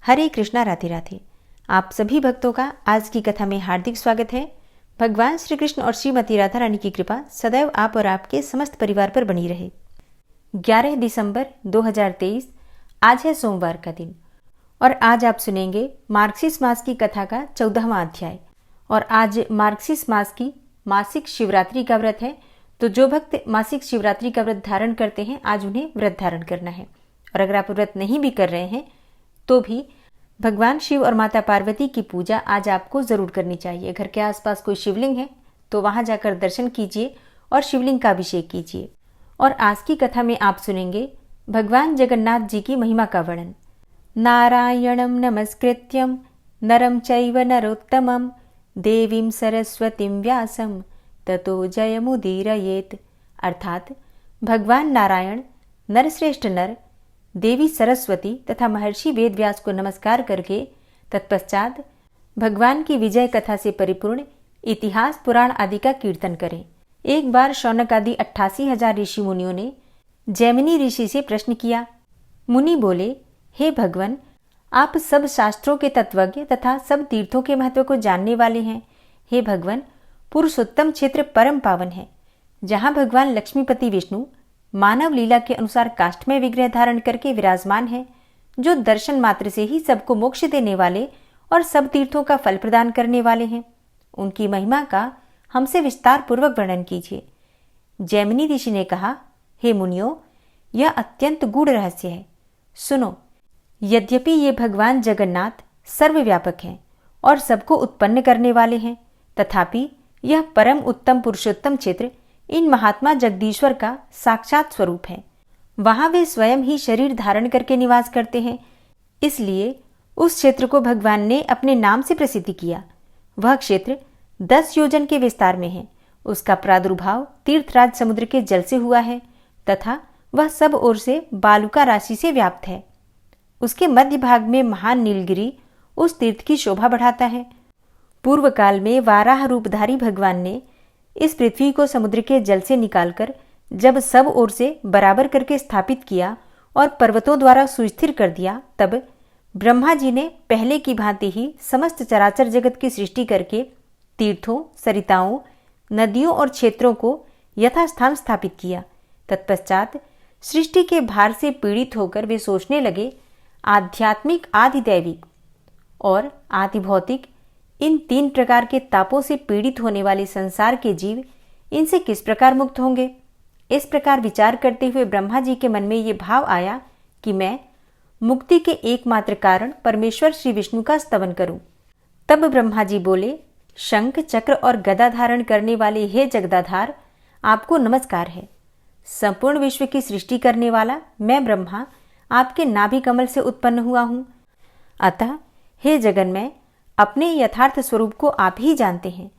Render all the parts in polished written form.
हरे कृष्णा, राधे राधे। आप सभी भक्तों का आज की कथा में हार्दिक स्वागत है। भगवान श्री कृष्ण और श्रीमती राधा रानी की कृपा सदैव आप और आपके समस्त परिवार पर बनी रहे। 11 दिसंबर 2023 आज है सोमवार का दिन और आज आप सुनेंगे मार्गशीर्ष मास की कथा का 14वां अध्याय। और आज मार्गशीर्ष मास की मासिक शिवरात्रि का व्रत है, तो जो भक्त मासिक शिवरात्रि का व्रत धारण करते हैं आज उन्हें व्रत धारण करना है। और अगर आप व्रत नहीं भी कर रहे हैं तो भी भगवान शिव और माता पार्वती की पूजा आज आपको जरूर करनी चाहिए। घर के आसपास कोई शिवलिंग है तो वहां जाकर दर्शन कीजिए और शिवलिंग का अभिषेक कीजिए। और आज की कथा में आप सुनेंगे भगवान जगन्नाथ जी की महिमा का वर्णन। नारायणं नमस्कृत्यं नरं चैव नरोत्तमं देवीं सरस्वतीं व्यासं ततो जयमुदीरयेत्। अर्थात भगवान नारायण, नरश्रेष्ठ नर, देवी सरस्वती तथा महर्षि वेदव्यास को नमस्कार करके तत्पश्चात भगवान की विजय कथा से परिपूर्ण इतिहास पुराण आदि का कीर्तन करें। एक बार शौनक आदि 88,000 ऋषि मुनियों ने जैमिनी ऋषि से प्रश्न किया। मुनि बोले, हे भगवान, आप सब शास्त्रों के तत्वज्ञ तथा सब तीर्थों के महत्व को जानने वाले हैं। हे भगवान, पुरुषोत्तम क्षेत्र परम पावन है, जहाँ भगवान लक्ष्मीपति विष्णु मानव लीला के अनुसार काष्ठमय विग्रह धारण करके विराजमान है, जो दर्शन मात्र से ही सबको मोक्ष देने वाले और सब तीर्थों का फल प्रदान करने वाले हैं। उनकी महिमा का हमसे विस्तार पूर्वक वर्णन कीजिए। जैमिनी ऋषि ने कहा, हे मुनियों, यह अत्यंत गूढ़ रहस्य है। सुनो, यद्यपि ये भगवान जगन्नाथ सर्वव्यापक हैं और सबको उत्पन्न करने वाले हैं, तथापि यह परम उत्तम पुरुषोत्तम क्षेत्र इन महात्मा जगदीश्वर का साक्षात स्वरूप है। वहां वे स्वयं ही शरीर धारण करके निवास करते हैं, इसलिए उस क्षेत्र को भगवान ने अपने नाम से प्रसिद्ध किया। वह क्षेत्र 10 योजन के विस्तार में है। उसका प्रादुर्भाव तीर्थराज समुद्र के जल से हुआ है तथा वह सब ओर से बालुका राशि से व्याप्त है। उसके मध्य भाग में महान नीलगिरी उस तीर्थ की शोभा बढ़ाता है। पूर्व काल में वाराह रूपधारी भगवान ने इस पृथ्वी को समुद्र के जल से निकालकर जब सब ओर से बराबर करके स्थापित किया और पर्वतों द्वारा सुस्थिर कर दिया, तब ब्रह्मा जी ने पहले की भांति ही समस्त चराचर जगत की सृष्टि करके तीर्थों, सरिताओं, नदियों और क्षेत्रों को यथास्थान स्थापित किया। तत्पश्चात सृष्टि के भार से पीड़ित होकर वे सोचने लगे, आध्यात्मिक, आधिदैविक और आधिभौतिक इन 3 प्रकार के तापों से पीड़ित होने वाले संसार के जीव इनसे किस प्रकार मुक्त होंगे। इस प्रकार विचार करते हुए ब्रह्मा जी के मन में ये भाव आया कि मैं मुक्ति के एकमात्र कारण परमेश्वर श्री विष्णु का स्तवन करूं। तब ब्रह्मा जी बोले, शंख, चक्र और गदा धारण करने वाले हे जगदाधार, आपको नमस्कार है। संपूर्ण विश्व की सृष्टि करने वाला मैं ब्रह्मा आपके नाभि कमल से उत्पन्न हुआ हूं। अतः हे जगन्मय, अपने यथार्थ स्वरूप को आप ही जानते हैं,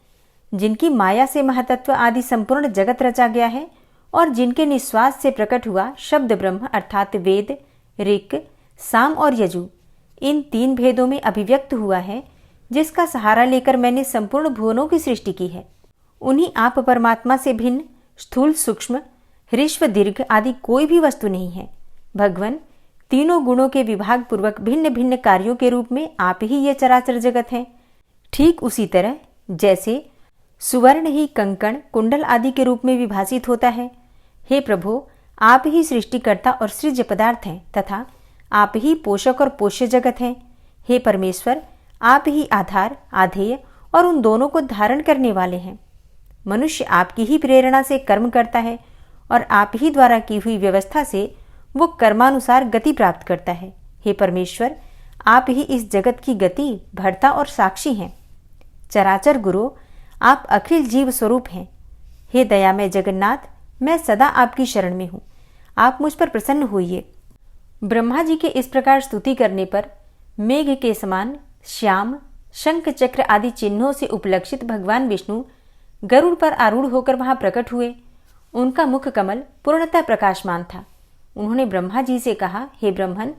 जिनकी माया से महतत्व आदि संपूर्ण जगत रचा गया है और जिनके निश्वास से प्रकट हुआ शब्द ब्रह्म अर्थात वेद, ऋक्, साम और यजु इन 3 भेदों में अभिव्यक्त हुआ है, जिसका सहारा लेकर मैंने संपूर्ण भुवनों की सृष्टि की है। उन्हीं आप परमात्मा से भिन्न स्थूल, सूक्ष्म, ह्रस्व, दीर्घ आदि कोई भी वस्तु नहीं है। भगवान, तीनों गुणों के विभाग पूर्वक भिन्न भिन्न कार्यों के रूप में आप ही ये चराचर जगत है। ठीक उसी तरह जैसे सुवर्ण ही कंकण, कुंडल आदि के रूप में विभाजित होता है। हे प्रभु, आप ही सृष्टिकर्ता और सृज्य पदार्थ हैं तथा आप ही पोषक और पोष्य जगत हैं। हे परमेश्वर, आप ही आधार, आधेय और उन दोनों को धारण करने वाले हैं। मनुष्य आपकी ही प्रेरणा से कर्म करता है और आप ही द्वारा की हुई व्यवस्था से वो कर्मानुसार गति प्राप्त करता है। हे परमेश्वर, आप ही इस जगत की गति, भर्ता और साक्षी हैं। चराचर गुरु, आप अखिल जीव स्वरूप हैं। हे दयामय जगन्नाथ, मैं सदा आपकी शरण में हूँ, आप मुझ पर प्रसन्न होइए। ब्रह्मा जी के इस प्रकार स्तुति करने पर मेघ के समान श्याम, शंख, चक्र आदि चिन्हों से उपलक्षित भगवान विष्णु गरुड़ पर आरूढ़ होकर वहां प्रकट हुए। उनका मुख कमल पूर्णतः प्रकाशमान था। उन्होंने ब्रह्मा जी से कहा, हे ब्रह्मन,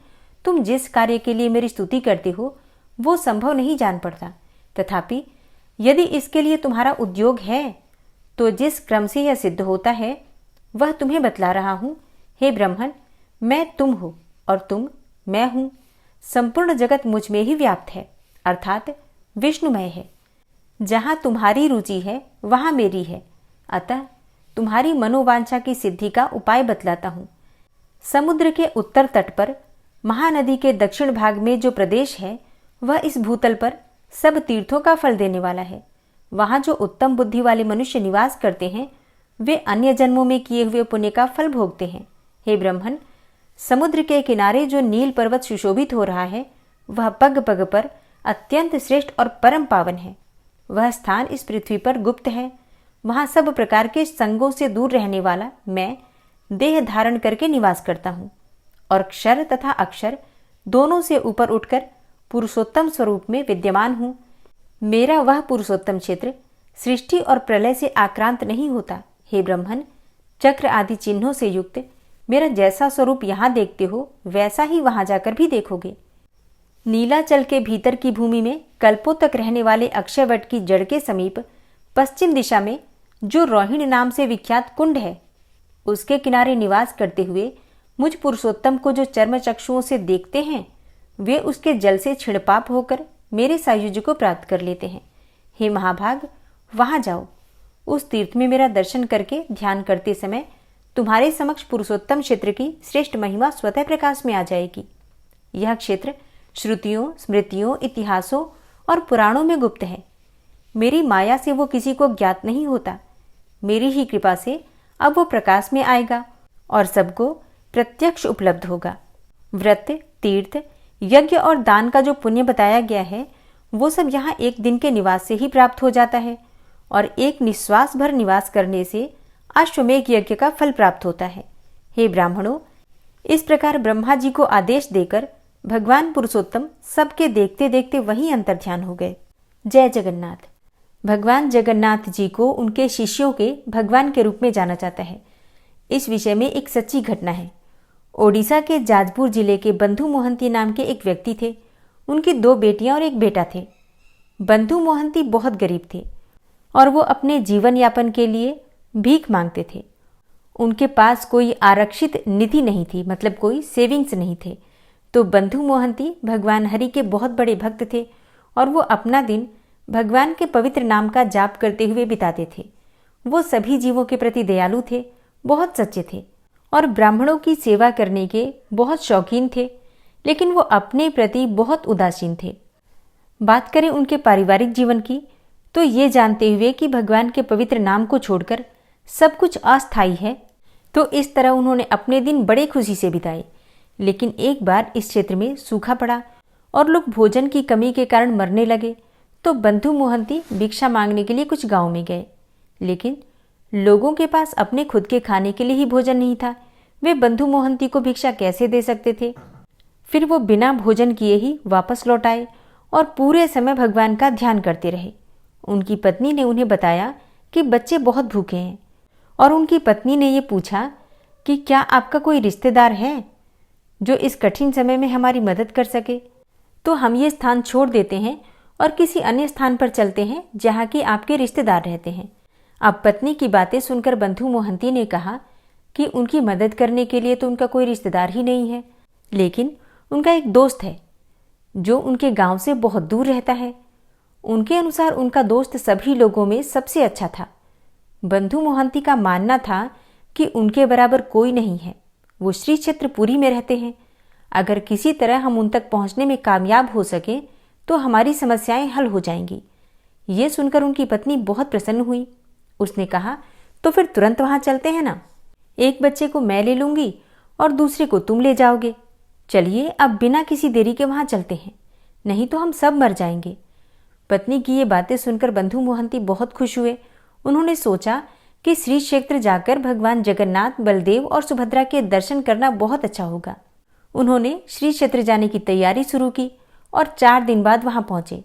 तुम जिस कार्य के लिए मेरी स्तुति करते हो वो संभव नहीं जान पड़ता, तथापि यदि इसके लिए तुम्हारा उद्योग है तो जिस क्रम से यह सिद्ध होता है वह तुम्हें बतला रहा हूं। हे ब्रह्मन, मैं तुम हो और तुम मैं हूं संपूर्ण जगत मुझ में ही व्याप्त है, अर्थात विष्णुमय है। जहाँ तुम्हारी रुचि है वहाँ मेरी है, अतः तुम्हारी मनोवांछा की सिद्धि का उपाय बतलाता हूँ। समुद्र के उत्तर तट पर महानदी के दक्षिण भाग में जो प्रदेश है वह इस भूतल पर सब तीर्थों का फल देने वाला है। वहाँ जो उत्तम बुद्धि वाले मनुष्य निवास करते हैं वे अन्य जन्मों में किए हुए पुण्य का फल भोगते हैं। हे ब्राह्मण, समुद्र के किनारे जो नील पर्वत सुशोभित हो रहा है वह पग पग पर अत्यंत श्रेष्ठ और परम पावन है। वह स्थान इस पृथ्वी पर गुप्त है। वहाँ सब प्रकार के संगों से दूर रहने वाला मैं देह धारण करके निवास करता हूँ और क्षर तथा अक्षर दोनों से ऊपर उठकर पुरुषोत्तम स्वरूप में विद्यमान हूँ। मेरा वह पुरुषोत्तम क्षेत्र सृष्टि और प्रलय से आक्रांत नहीं होता। हे ब्राह्मण, चक्र आदि चिन्हों से युक्त मेरा जैसा स्वरूप यहाँ देखते हो वैसा ही वहाँ जाकर भी देखोगे। नीलाचल के भीतर की भूमि में कल्पों तक रहने वाले अक्षयवट की जड़ के समीप पश्चिम दिशा में जो रोहिणी नाम से विख्यात कुंड है उसके किनारे निवास करते हुए मुझ पुरुषोत्तम को जो चर्म चक्षुओं से देखते हैं वे उसके जल से छिड़पाप होकर मेरे सायुज्य को प्राप्त कर लेते हैं। हे महाभाग, वहां जाओ। उस तीर्थ में मेरा दर्शन करके ध्यान करते समय तुम्हारे समक्ष पुरुषोत्तम क्षेत्र की श्रेष्ठ महिमा स्वतः प्रकाश में आ जाएगी। यह क्षेत्र श्रुतियों, स्मृतियों, इतिहासों और पुराणों में गुप्त है। मेरी माया से वो किसी को ज्ञात नहीं होता। मेरी ही कृपा से अब वो प्रकाश में आएगा और सबको प्रत्यक्ष उपलब्ध होगा। व्रत, तीर्थ, यज्ञ और दान का जो पुण्य बताया गया है वो सब यहाँ एक दिन के निवास से ही प्राप्त हो जाता है और एक निश्वास भर निवास करने से अश्वमेघ यज्ञ का फल प्राप्त होता है। हे ब्राह्मणों, इस प्रकार ब्रह्मा जी को आदेश देकर भगवान पुरुषोत्तम सबके देखते देखते वहीं अंतर्ध्यान हो गए। जय जगन्नाथ। भगवान जगन्नाथ जी को उनके शिष्यों के भगवान के रूप में जाना जाता है। इस विषय में एक सच्ची घटना है। ओडिशा के जाजपुर जिले के बंधु मोहंती नाम के एक व्यक्ति थे। उनकी 2 बेटियां और एक बेटा थे। बंधु मोहंती बहुत गरीब थे और वो अपने जीवन यापन के लिए भीख मांगते थे। उनके पास कोई आरक्षित निधि नहीं थी, मतलब कोई सेविंग्स नहीं थे। तो बंधु मोहंती भगवान हरि के बहुत बड़े भक्त थे और वो अपना दिन भगवान के पवित्र नाम का जाप करते हुए बिताते थे। वो सभी जीवों के प्रति दयालु थे, बहुत सच्चे थे और ब्राह्मणों की सेवा करने के बहुत शौकीन थे, लेकिन वो अपने प्रति बहुत उदासीन थे। बात करें उनके पारिवारिक जीवन की तो ये जानते हुए कि भगवान के पवित्र नाम को छोड़कर सब कुछ अस्थायी है, तो इस तरह उन्होंने अपने दिन बड़े खुशी से बिताए। लेकिन एक बार इस क्षेत्र में सूखा पड़ा और लोग भोजन की कमी के कारण मरने लगे। तो बंधु मोहंती भिक्षा मांगने के लिए कुछ गांव में गए, लेकिन लोगों के पास अपने खुद के खाने के लिए ही भोजन नहीं था। वे बंधु मोहंती को भिक्षा कैसे दे सकते थे। फिर वो बिना भोजन किए ही वापस लौट आए और पूरे समय भगवान का ध्यान करते रहे। उनकी पत्नी ने उन्हें बताया कि बच्चे बहुत भूखे हैं और उनकी पत्नी ने ये पूछा कि क्या आपका कोई रिश्तेदार है जो इस कठिन समय में हमारी मदद कर सके। तो हम ये स्थान छोड़ देते हैं और किसी अन्य स्थान पर चलते हैं जहाँ के आपके रिश्तेदार रहते हैं। अब पत्नी की बातें सुनकर बंधु मोहंती ने कहा कि उनकी मदद करने के लिए तो उनका कोई रिश्तेदार ही नहीं है, लेकिन उनका एक दोस्त है जो उनके गांव से बहुत दूर रहता है। उनके अनुसार उनका दोस्त सभी लोगों में सबसे अच्छा था। बंधु मोहंती का मानना था कि उनके बराबर कोई नहीं है। वो श्री क्षेत्रपुरी में रहते हैं। अगर किसी तरह हम उन तक पहुंचने में कामयाब हो सके तो हमारी समस्याएं हल हो जाएंगी। ये सुनकर उनकी पत्नी बहुत प्रसन्न हुई। उसने कहा, तो फिर तुरंत वहां चलते हैं ना। एक बच्चे को मैं ले लूंगी और दूसरे को तुम ले जाओगे। चलिए अब बिना किसी देरी के वहां चलते हैं, नहीं तो हम सब मर जाएंगे। पत्नी की ये बातें सुनकर बंधु मोहंती बहुत खुश हुए। उन्होंने सोचा कि श्री क्षेत्र जाकर भगवान जगन्नाथ, बलदेव और सुभद्रा के दर्शन करना बहुत अच्छा होगा। उन्होंने श्री क्षेत्र जाने की तैयारी शुरू की और 4 दिन बाद वहां पहुंचे।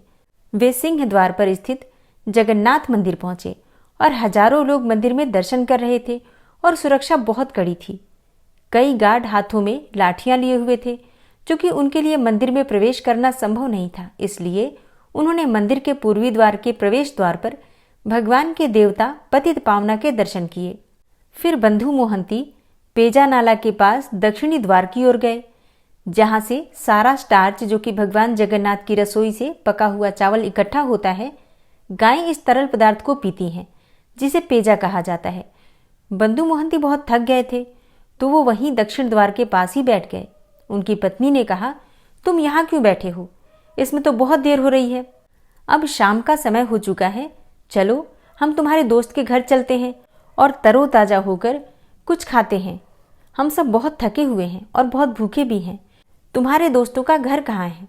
वे सिंह द्वार पर स्थित जगन्नाथ मंदिर पहुंचे और हजारों लोग मंदिर में दर्शन कर रहे थे और सुरक्षा बहुत कड़ी थी। कई गार्ड हाथों में लाठियां लिए हुए थे, क्योंकि उनके लिए मंदिर में प्रवेश करना संभव नहीं था। इसलिए उन्होंने मंदिर के पूर्वी द्वार के प्रवेश द्वार पर भगवान के देवता पतित पावना के दर्शन किए। फिर बंधु मोहंती पेजा नाला के पास दक्षिणी द्वार की ओर गए। जहां से सारा स्टार्च जो कि भगवान जगन्नाथ की रसोई से पका हुआ चावल इकट्ठा होता है, गायें इस तरल पदार्थ को पीती हैं, जिसे पेजा कहा जाता है। बंधु मोहंती बहुत थक गए थे, तो वो वहीं दक्षिण द्वार के पास ही बैठ गए। उनकी पत्नी ने कहा, तुम यहाँ क्यों बैठे हो? इसमें तो बहुत देर हो रही है। अब शाम का समय हो चुका है, चलो हम तुम्हारे दोस्त के घर चलते हैं और तरोताजा होकर कुछ खाते हैं। हम सब बहुत थके हुए हैं और बहुत भूखे भी हैं। तुम्हारे दोस्तों का घर कहाँ है?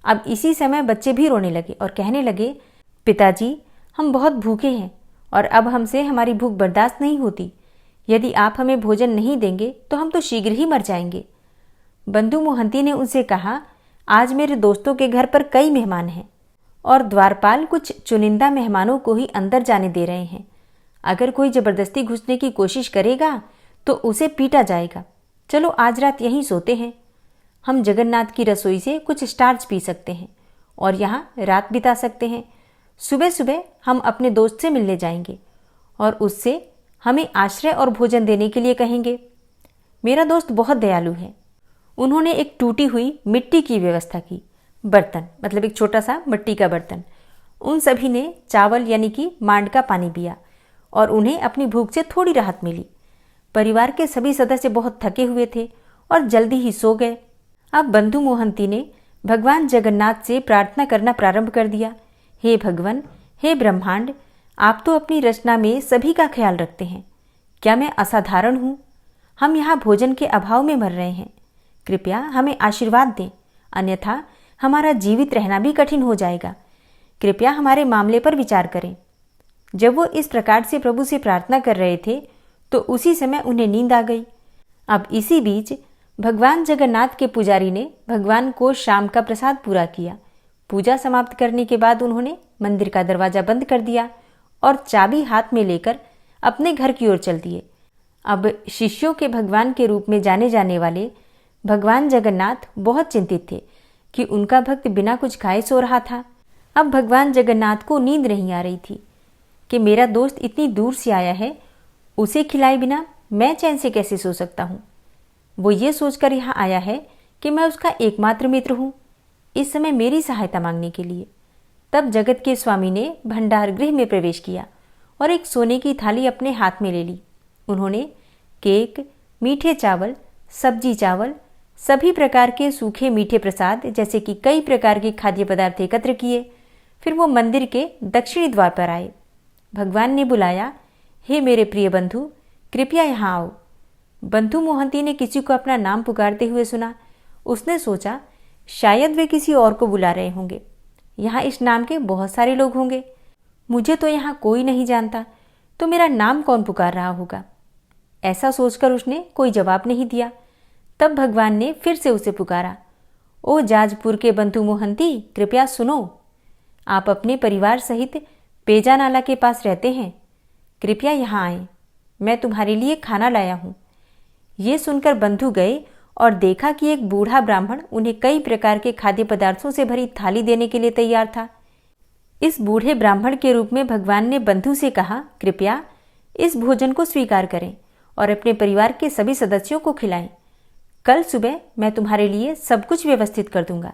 अब इसी समय बच्चे भी रोने लगे और कहने लगे, पिताजी, हम बहुत भूखे हैं और अब हमसे हमारी भूख बर्दाश्त नहीं होती। यदि आप हमें भोजन नहीं देंगे तो हम तो शीघ्र ही मर जाएंगे। बंधु मोहंती ने उनसे कहा, आज मेरे दोस्तों के घर पर कई मेहमान हैं और द्वारपाल कुछ चुनिंदा मेहमानों को ही अंदर जाने दे रहे हैं। अगर कोई जबरदस्ती घुसने की कोशिश करेगा तो उसे पीटा जाएगा। चलो आज रात यहीं सोते हैं। हम जगन्नाथ की रसोई से कुछ स्टार्च पी सकते हैं और यहाँ रात बिता सकते हैं। सुबह सुबह हम अपने दोस्त से मिलने जाएंगे और उससे हमें आश्रय और भोजन देने के लिए कहेंगे। मेरा दोस्त बहुत दयालु है। उन्होंने एक टूटी हुई मिट्टी की व्यवस्था की। बर्तन, मतलब एक छोटा सा मिट्टी का बर्तन। उन सभी ने चावल यानी कि मांड का पानी पिया और उन्हें अपनी भूख से थोड़ी राहत मिली। परिवार के सभी सदस्य बहुत थके हुए थे और जल्दी ही सो गए। अब बंधु मोहंती ने भगवान जगन्नाथ से प्रार्थना करना प्रारंभ कर दिया। हे भगवान, हे ब्रह्मांड, आप तो अपनी रचना में सभी का ख्याल रखते हैं। क्या मैं असाधारण हूँ? हम यहाँ भोजन के अभाव में मर रहे हैं। कृपया हमें आशीर्वाद दें, अन्यथा हमारा जीवित रहना भी कठिन हो जाएगा। कृपया हमारे मामले पर विचार करें। जब वो इस प्रकार से प्रभु से प्रार्थना कर रहे थे तो उसी समय उन्हें नींद आ गई। अब इसी बीच भगवान जगन्नाथ के पुजारी ने भगवान को शाम का प्रसाद पूरा किया। पूजा समाप्त करने के बाद उन्होंने मंदिर का दरवाजा बंद कर दिया और चाबी हाथ में लेकर अपने घर की ओर चल दिए। अब शिष्यों के भगवान के रूप में जाने जाने वाले भगवान जगन्नाथ बहुत चिंतित थे कि उनका भक्त बिना कुछ खाए सो रहा था। अब भगवान जगन्नाथ को नींद नहीं आ रही थी कि मेरा दोस्त इतनी दूर से आया है, उसे खिलाए बिना मैं चैन से कैसे सो सकता हूँ। वो ये सोचकर यहाँ आया है कि मैं उसका एकमात्र मित्र हूँ, इस समय मेरी सहायता मांगने के लिए। तब जगत के स्वामी ने भंडार गृह में प्रवेश किया और एक सोने की थाली अपने हाथ में ले ली। उन्होंने केक, मीठे चावल, सब्जी चावल, सभी प्रकार के सूखे मीठे प्रसाद जैसे कि कई प्रकार के खाद्य पदार्थ एकत्र किए। फिर वो मंदिर के दक्षिणी द्वार पर आए। भगवान ने बुलाया, हे मेरे प्रिय बंधु, कृपया यहाँ आओ। बंधु मोहंती ने किसी को अपना नाम पुकारते हुए सुना। उसने सोचा, शायद वे किसी और को बुला रहे होंगे। यहाँ इस नाम के बहुत सारे लोग होंगे, मुझे तो यहाँ कोई नहीं जानता, तो मेरा नाम कौन पुकार रहा होगा। ऐसा सोचकर उसने कोई जवाब नहीं दिया। तब भगवान ने फिर से उसे पुकारा, ओ जाजपुर के बंधु मोहंती, कृपया सुनो। आप अपने परिवार सहित पेजा नाला के पास रहते हैं, कृपया यहाँ आए, मैं तुम्हारे लिए खाना लाया हूँ। ये सुनकर बंधु गए और देखा कि एक बूढ़ा ब्राह्मण उन्हें कई प्रकार के खाद्य पदार्थों से भरी थाली देने के लिए तैयार था। इस बूढ़े ब्राह्मण के रूप में भगवान ने बंधु से कहा, कृपया इस भोजन को स्वीकार करें और अपने परिवार के सभी सदस्यों को खिलाएं। कल सुबह मैं तुम्हारे लिए सब कुछ व्यवस्थित कर दूंगा।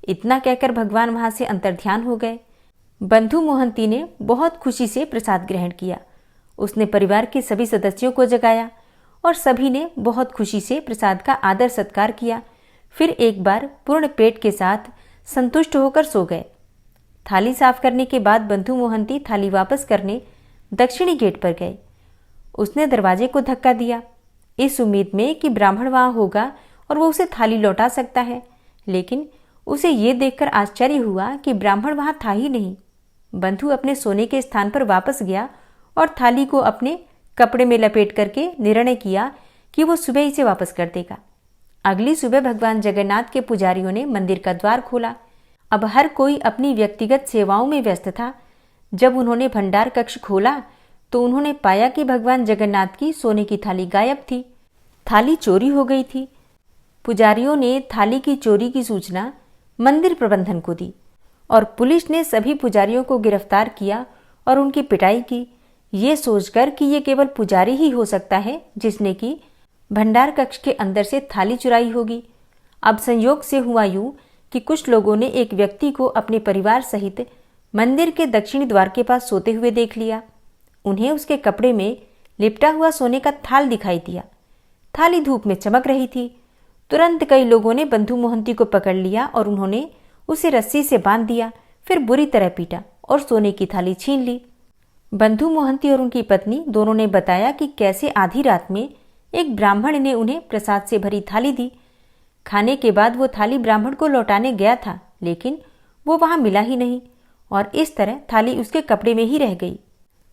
इतना कहकर भगवान वहां से अंतर्ध्यान हो गए। बंधु मोहंती ने बहुत खुशी से प्रसाद ग्रहण किया। उसने परिवार के सभी सदस्यों को जगाया और सभी ने बहुत खुशी से प्रसाद का आदर सत्कार किया। फिर एक बार पूर्ण पेट के साथ संतुष्ट होकर सो गए। थाली साफ करने के बाद बंधु मोहंती थाली वापस करने दक्षिणी गेट पर गए। उसने दरवाजे को धक्का दिया, इस उम्मीद में कि ब्राह्मण वहां होगा और वो उसे थाली लौटा सकता है, लेकिन उसे ये देखकर आश्चर्य हुआ कि ब्राह्मण वहां था ही नहीं। बंधु अपने सोने के स्थान पर वापस गया और थाली को अपने कपड़े में लपेट करके निर्णय किया कि वो सुबह इसे वापस कर देगा। अगली सुबह भगवान जगन्नाथ के पुजारियों ने मंदिर का द्वार खोला। अब हर कोई अपनी व्यक्तिगत सेवाओं में व्यस्त था। जब उन्होंने भंडार कक्ष खोला तो उन्होंने पाया कि भगवान जगन्नाथ की सोने की थाली गायब थी। थाली चोरी हो गई थी। पुजारियों ने थाली की चोरी की सूचना मंदिर प्रबंधन को दी और पुलिस ने सभी पुजारियों को गिरफ्तार किया और उनकी पिटाई की, ये सोचकर कि ये केवल पुजारी ही हो सकता है जिसने कि भंडार कक्ष के अंदर से थाली चुराई होगी। अब संयोग से हुआ यूं कि कुछ लोगों ने एक व्यक्ति को अपने परिवार सहित मंदिर के दक्षिणी द्वार के पास सोते हुए देख लिया। उन्हें उसके कपड़े में लिपटा हुआ सोने का थाल दिखाई दिया। थाली धूप में चमक रही थी। तुरंत कई लोगों ने बंधु मोहंती को पकड़ लिया और उन्होंने उसे रस्सी से बांध दिया, फिर बुरी तरह पीटा और सोने की थाली छीन ली। बंधु मोहंती और उनकी पत्नी दोनों ने बताया कि कैसे आधी रात में एक ब्राह्मण ने उन्हें प्रसाद से भरी थाली दी। खाने के बाद वो थाली ब्राह्मण को लौटाने गया था, लेकिन वो वहां मिला ही नहीं और इस तरह थाली उसके कपड़े में ही रह गई।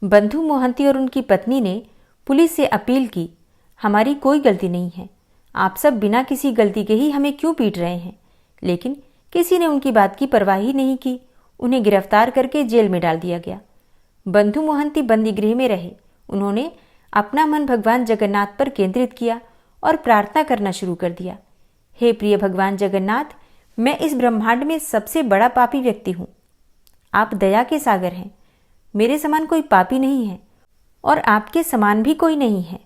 बंधु मोहंती और उनकी पत्नी ने पुलिस से अपील की, हमारी कोई गलती नहीं है, आप सब बिना किसी गलती के ही हमें क्यों पीट रहे हैं। लेकिन किसी ने उनकी बात की परवाह ही नहीं की। उन्हें गिरफ्तार करके जेल में डाल दिया गया। बंधु मोहंती बंदी गृह में रहे। उन्होंने अपना मन भगवान जगन्नाथ पर केंद्रित किया और प्रार्थना करना शुरू कर दिया। हे प्रिय भगवान जगन्नाथ, मैं इस ब्रह्मांड में सबसे बड़ा पापी व्यक्ति हूँ। आप दया के सागर हैं। मेरे समान कोई पापी नहीं है और आपके समान भी कोई नहीं है,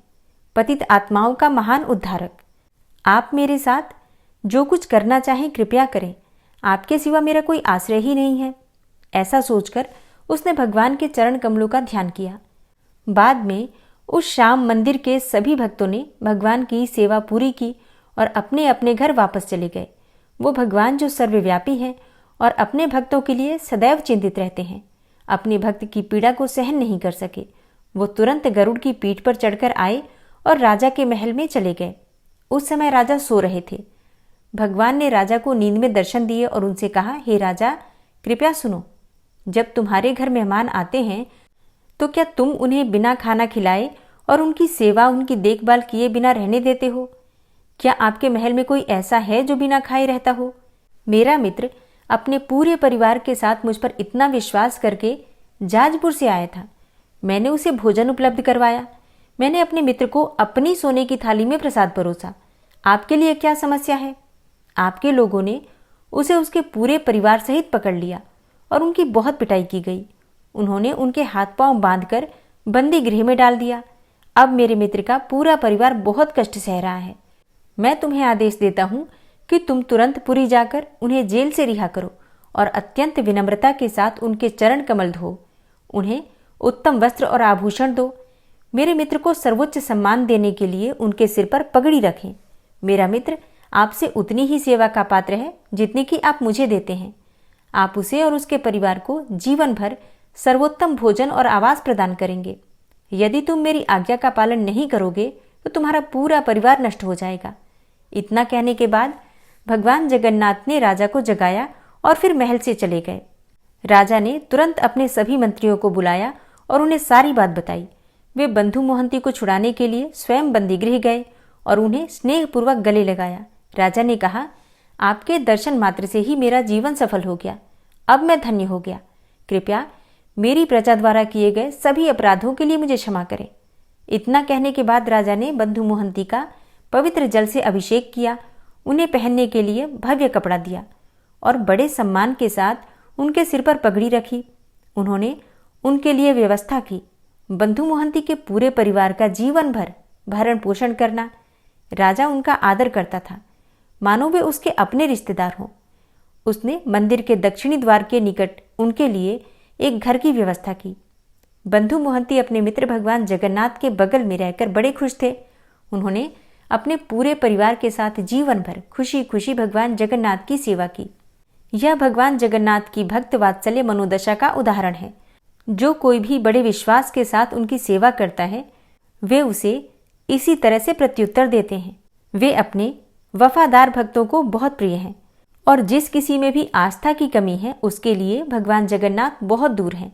पतित आत्माओं का महान उद्धारक। आप मेरे साथ जो कुछ करना चाहें कृपया करें, आपके सिवा मेरा कोई आश्रय ही नहीं है। ऐसा सोचकर उसने भगवान के चरण कमलों का ध्यान किया। बाद में उस शाम मंदिर के सभी भक्तों ने भगवान की सेवा पूरी की और अपने अपने घर वापस चले गए। वो भगवान जो सर्वव्यापी हैं और अपने भक्तों के लिए सदैव चिंतित रहते हैं, अपने भक्त की पीड़ा को सहन नहीं कर सके। वो तुरंत गरुड़ की पीठ पर चढ़कर आए और राजा के महल में चले गए। उस समय राजा सो रहे थे। भगवान ने राजा को नींद में दर्शन दिए और उनसे कहा, हे राजा, कृपया सुनो। जब तुम्हारे घर मेहमान आते हैं तो क्या तुम उन्हें बिना खाना खिलाए और उनकी सेवा, उनकी देखभाल किए बिना रहने देते हो? क्या आपके महल में कोई ऐसा है जो बिना खाए रहता हो? मेरा मित्र अपने पूरे परिवार के साथ मुझ पर इतना विश्वास करके जाजपुर से आया था। मैंने उसे भोजन उपलब्ध करवाया। मैंने अपने मित्र को अपनी सोने की थाली में प्रसाद परोसा। आपके लिए क्या समस्या है? आपके लोगों ने उसे उसके पूरे परिवार सहित पकड़ लिया और उनकी बहुत पिटाई की गई। उन्होंने उनके हाथ पांव बांधकर बंदी गृह में डाल दिया। अब मेरे मित्र का पूरा परिवार बहुत कष्ट सह रहा है। मैं तुम्हें आदेश देता हूं कि तुम तुरंत पुरी जाकर उन्हें जेल से रिहा करो और अत्यंत विनम्रता के साथ उनके चरण कमल धो। उन्हें उत्तम वस्त्र और आभूषण दो। मेरे मित्र को सर्वोच्च सम्मान देने के लिए उनके सिर पर पगड़ी रखें। मेरा मित्र आपसे उतनी ही सेवा का पात्र है जितनी कि आप मुझे देते हैं। आप उसे और उसके परिवार को जीवन भर सर्वोत्तम भोजन और आवास प्रदान करेंगे। यदि तुम मेरी आज्ञा का पालन नहीं करोगे तो तुम्हारा पूरा परिवार नष्ट हो जाएगा। इतना कहने के बाद भगवान जगन्नाथ ने राजा को जगाया और फिर महल से चले गए। राजा ने तुरंत अपने सभी मंत्रियों को बुलाया और उन्हें सारी बात बताई। वे बंधु मोहंती को छुड़ाने के लिए स्वयं बंदीगृह गए और उन्हें स्नेहपूर्वक गले लगाया। राजा ने कहा, आपके दर्शन मात्र से ही मेरा जीवन सफल हो गया। अब मैं धन्य हो गया। कृपया मेरी प्रजा द्वारा किए गए सभी अपराधों के लिए मुझे क्षमा करें। इतना कहने के बाद राजा ने बंधु मोहंती का पवित्र जल से अभिषेक किया, उन्हें पहनने के लिए भव्य कपड़ा दिया और बड़े सम्मान के साथ उनके सिर पर पगड़ी रखी। उन्होंने उनके लिए व्यवस्था की। बंधु मोहंती के पूरे परिवार का जीवन भर भरण पोषण करना। राजा उनका आदर करता था, मानो वे उसके अपने रिश्तेदार हों। उसने मंदिर के दक्षिणी द्वार के निकट उनके लिए एक घर की व्यवस्था की। बंधु मोहंती अपने मित्र भगवान जगन्नाथ के बगल में रहकर बड़े खुश थे। उन्होंने अपने पूरे परिवार के साथ जीवन भर खुशी खुशी भगवान जगन्नाथ की सेवा की। यह भगवान जगन्नाथ की भक्त वात्सल्य मनोदशा का उदाहरण है। जो कोई भी बड़े विश्वास के साथ उनकी सेवा करता है, वे उसे इसी तरह से प्रत्युत्तर देते हैं। वे अपने वफादार भक्तों को बहुत प्रिय हैं और जिस किसी में भी आस्था की कमी है उसके लिए भगवान जगन्नाथ बहुत दूर हैं।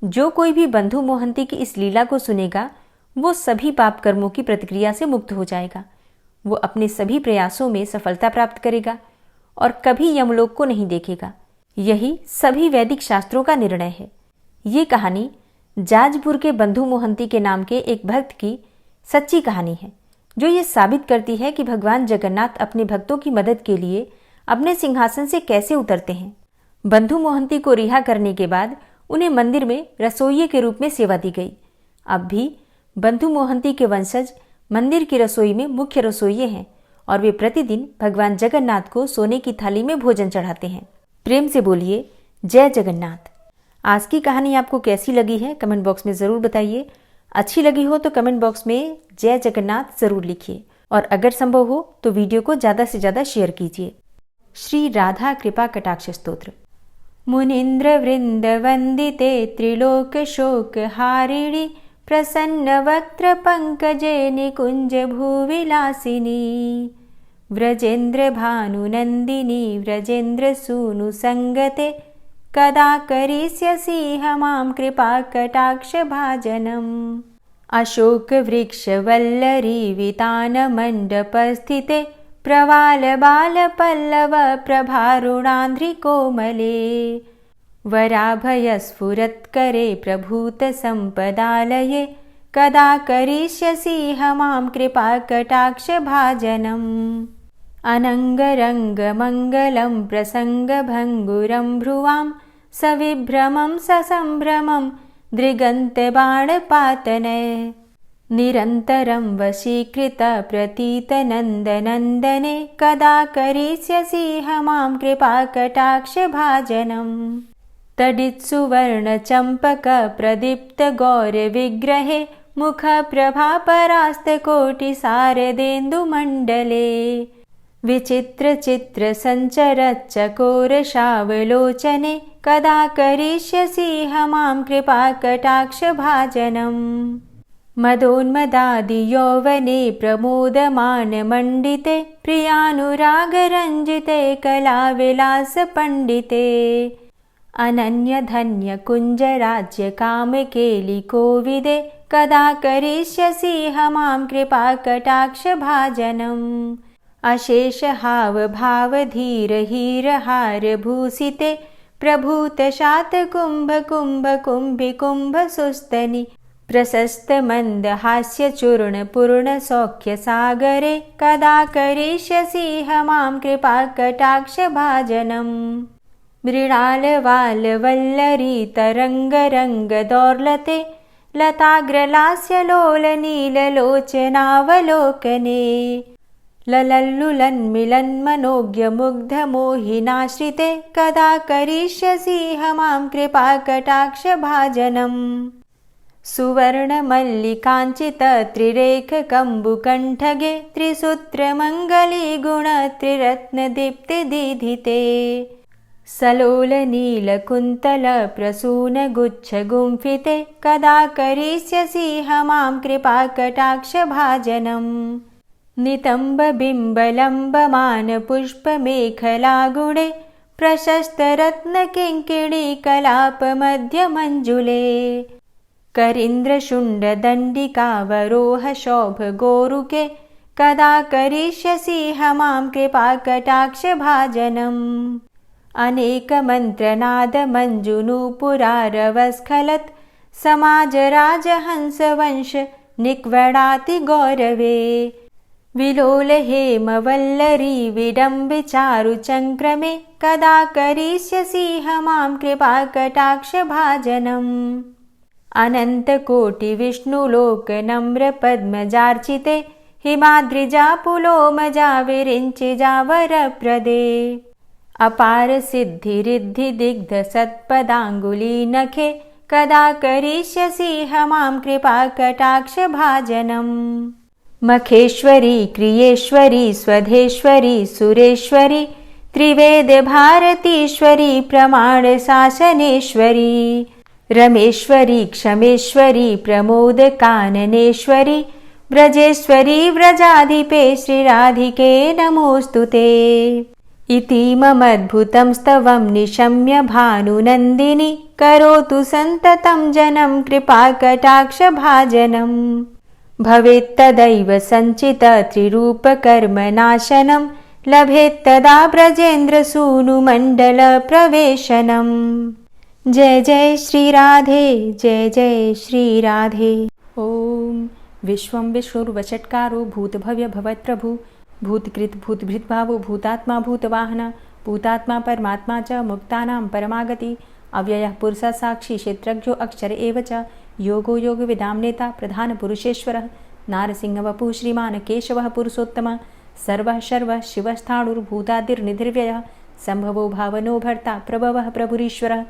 जो कोई भी बंधु मोहंती की इस लीला को सुनेगा वो सभी पाप कर्मों की प्रतिक्रिया से मुक्त हो जाएगा। वो अपने सभी प्रयासों में सफलता प्राप्त करेगा और कभी यमलोक को नहीं देखेगा। यही सभी वैदिक शास्त्रों का निर्णय है। ये कहानी जाजपुर के बंधु मोहंती के नाम के एक भक्त की सच्ची कहानी है, जो ये साबित करती है कि भगवान जगन्नाथ अपने भक्तों की मदद के लिए अपने सिंहासन से कैसे उतरते हैं। बंधु मोहंती को रिहा करने के बाद उन्हें मंदिर में रसोइये के रूप में सेवा दी गई। अब भी बंधु मोहंती के वंशज मंदिर की रसोई में मुख्य रसोइये हैं और वे प्रतिदिन भगवान जगन्नाथ को सोने की थाली में भोजन चढ़ाते हैं। प्रेम से बोलिए जय जगन्नाथ। आज की कहानी आपको कैसी लगी है कमेंट बॉक्स में ज़रूर बताइए। अच्छी लगी हो तो कमेंट बॉक्स में जय जगन्नाथ ज़रूर लिखिए और अगर संभव हो तो वीडियो को ज़्यादा से ज़्यादा शेयर कीजिए। श्री राधा कृपा कटाक्ष स्तोत्र। मुनीन्द्र वृंद वंदिते त्रिलोक शोक हारिणी प्रसन्न वक्त्र पंकजे निकुंज भूविलासिनी व्रजेन्द्र भानुनंदिनी व्रजेन्द्र सूनु संगते कदा करिष्यसि मां कृपा कटाक्ष भाजनम्। अशोक वृक्ष वल्लरी वितान मंडपस्थिते प्रवाल बाल पल्लव प्रभारुणांध्रि कोमले वराभय स्फुरत्करे प्रभूत संपदालये कदा करिष्यसि मां कृपा कटाक्ष भाजनम्। अनंगरंग मंगलं प्रसंग भंगुरं भ्रुवां सविभ्रमं ससंभ्रमं दृगंत बाणपातनय निरन्तरं वशीकृत प्रतीत नन्दनन्दने कदा करिष्यसि मां कृपा कटाक्ष भाजनम्। तडित्सुवर्ण चंपक प्रदीप्त गौर विग्रहे मुख प्रभा परास्त कोटि सारदेन्दुमण्डले विचित्र चित्र संचर चकोर शावलोचने कदा करिष्यसि मां कृपा कटाक्ष भाजनम्। मदोन्मदादि यौवने प्रमोदमान मंडिते प्रियानुराग रंजिते कला विलास पंडिते अनन्य धन्य कुंज राज्य काम केलि कोविदे कदा करिष्यसि मां कृपा कटाक्ष भाजनम्। अशेष हाव भाव धीर हीर हार भूषिते प्रभूत शात कुंभ कुंभ कुंभि कुंभ सुस्तनि प्रशस्त मंद हास्य चूर्ण पूर्ण सौख्य सागरे कदा करिष्यसि मां कृपा कटाक्ष भाजनम्। मृणाल वाल वल्लरी तरंग रंग दौर्लते लताग्रलास्य लोल नील लोचनावलोकने ललल्लुलन्मिलन् मनोज्ञ मुग्ध मोहिनाश्रिते कदा करिष्यसि मां कृपा कटाक्ष भाजनम्। सुवर्ण मल्लिकांचित त्रिरेख कंबुकंठगे त्रिसूत्र मंगली गुण त्रिरत्न दीप्ति दीधिते सलोल नील कुंतल प्रसून गुच्छ गुंफिते कदा करिष्यसि मां कृपा कटाक्ष भाजनम्। नितंब बिंबलंब मान पुष्प मेखला गुणे प्रशस्त रत्न किंकिणी कलाप मध्य मंजुले करींद्र शुंड दंडिकावरोह शोभ गोरुके कदा करिष्यसि मां कृपा कटाक्ष भाजनम्। अनेक मंत्रनाद मंजुनूपुरारवस्खलत् समाज राज हंस वंश निक्वडाति गौरवे विलोल हेम वल्लरी विडम्बि चारु चंक्रमे कदा करिष्यसि मां कृपा कटाक्ष भाजनम्। अनंत कोटि विष्णुलोक नम्र पद्मजार्चिते हिमाद्रिजा पुलोमजा विरिंचिजा वरप्रदे अपार सिद्धि रिद्धि दिग्ध सत्पदांगुली नखे कदा करिष्यसि मां कृपा कटाक्ष भाजनम्। मखेश्वरी क्रियेश्वरी स्वधेश्वरी सुरेश्वरी त्रिवेद भारतीश्वरी प्रमाण शासनेश्वरी रमेश्वरी क्षमेश्वरी प्रमोद काननेश्वरी ब्रजेश्वरी व्रजाधिपे श्रीराधिके नमोस्तुते इतीममद्भुतं स्तवं निशम्य भानुनन्दिनी करोतु सन्ततं जनं कृपा कटाक्ष भाजनम्। भवेत्तदैव संचित त्रिरूप कर्म नाशनं लभेत्तदा ब्रजेन्द्र सूनु मंडल प्रवेशनम्। जय जय श्री राधे जय जय श्री राधे। ओम विश्वं विष्णुर्वषट्कारो भूतभव्य भवत्प्रभु भूतकृत भूतभृद्भावो भूतात्मा भूतवाहन भूतात्मा परमात्मा च मुक्तानां परमागति अव्ययः पुरुषः साक्षी क्षेत्रज्ञो अक्षर एव च योगो योगविदां नेता प्रधान पुरुषेश्वरः नारसिंहवपुः श्रीमान् केशवः पुरुषोत्तमः सर्वः शर्वः शिवस्थाणुर्भूतादिर्निधिर्व्ययः संभवो भावनो भर्ता प्रभवः प्रभुरीश्वरः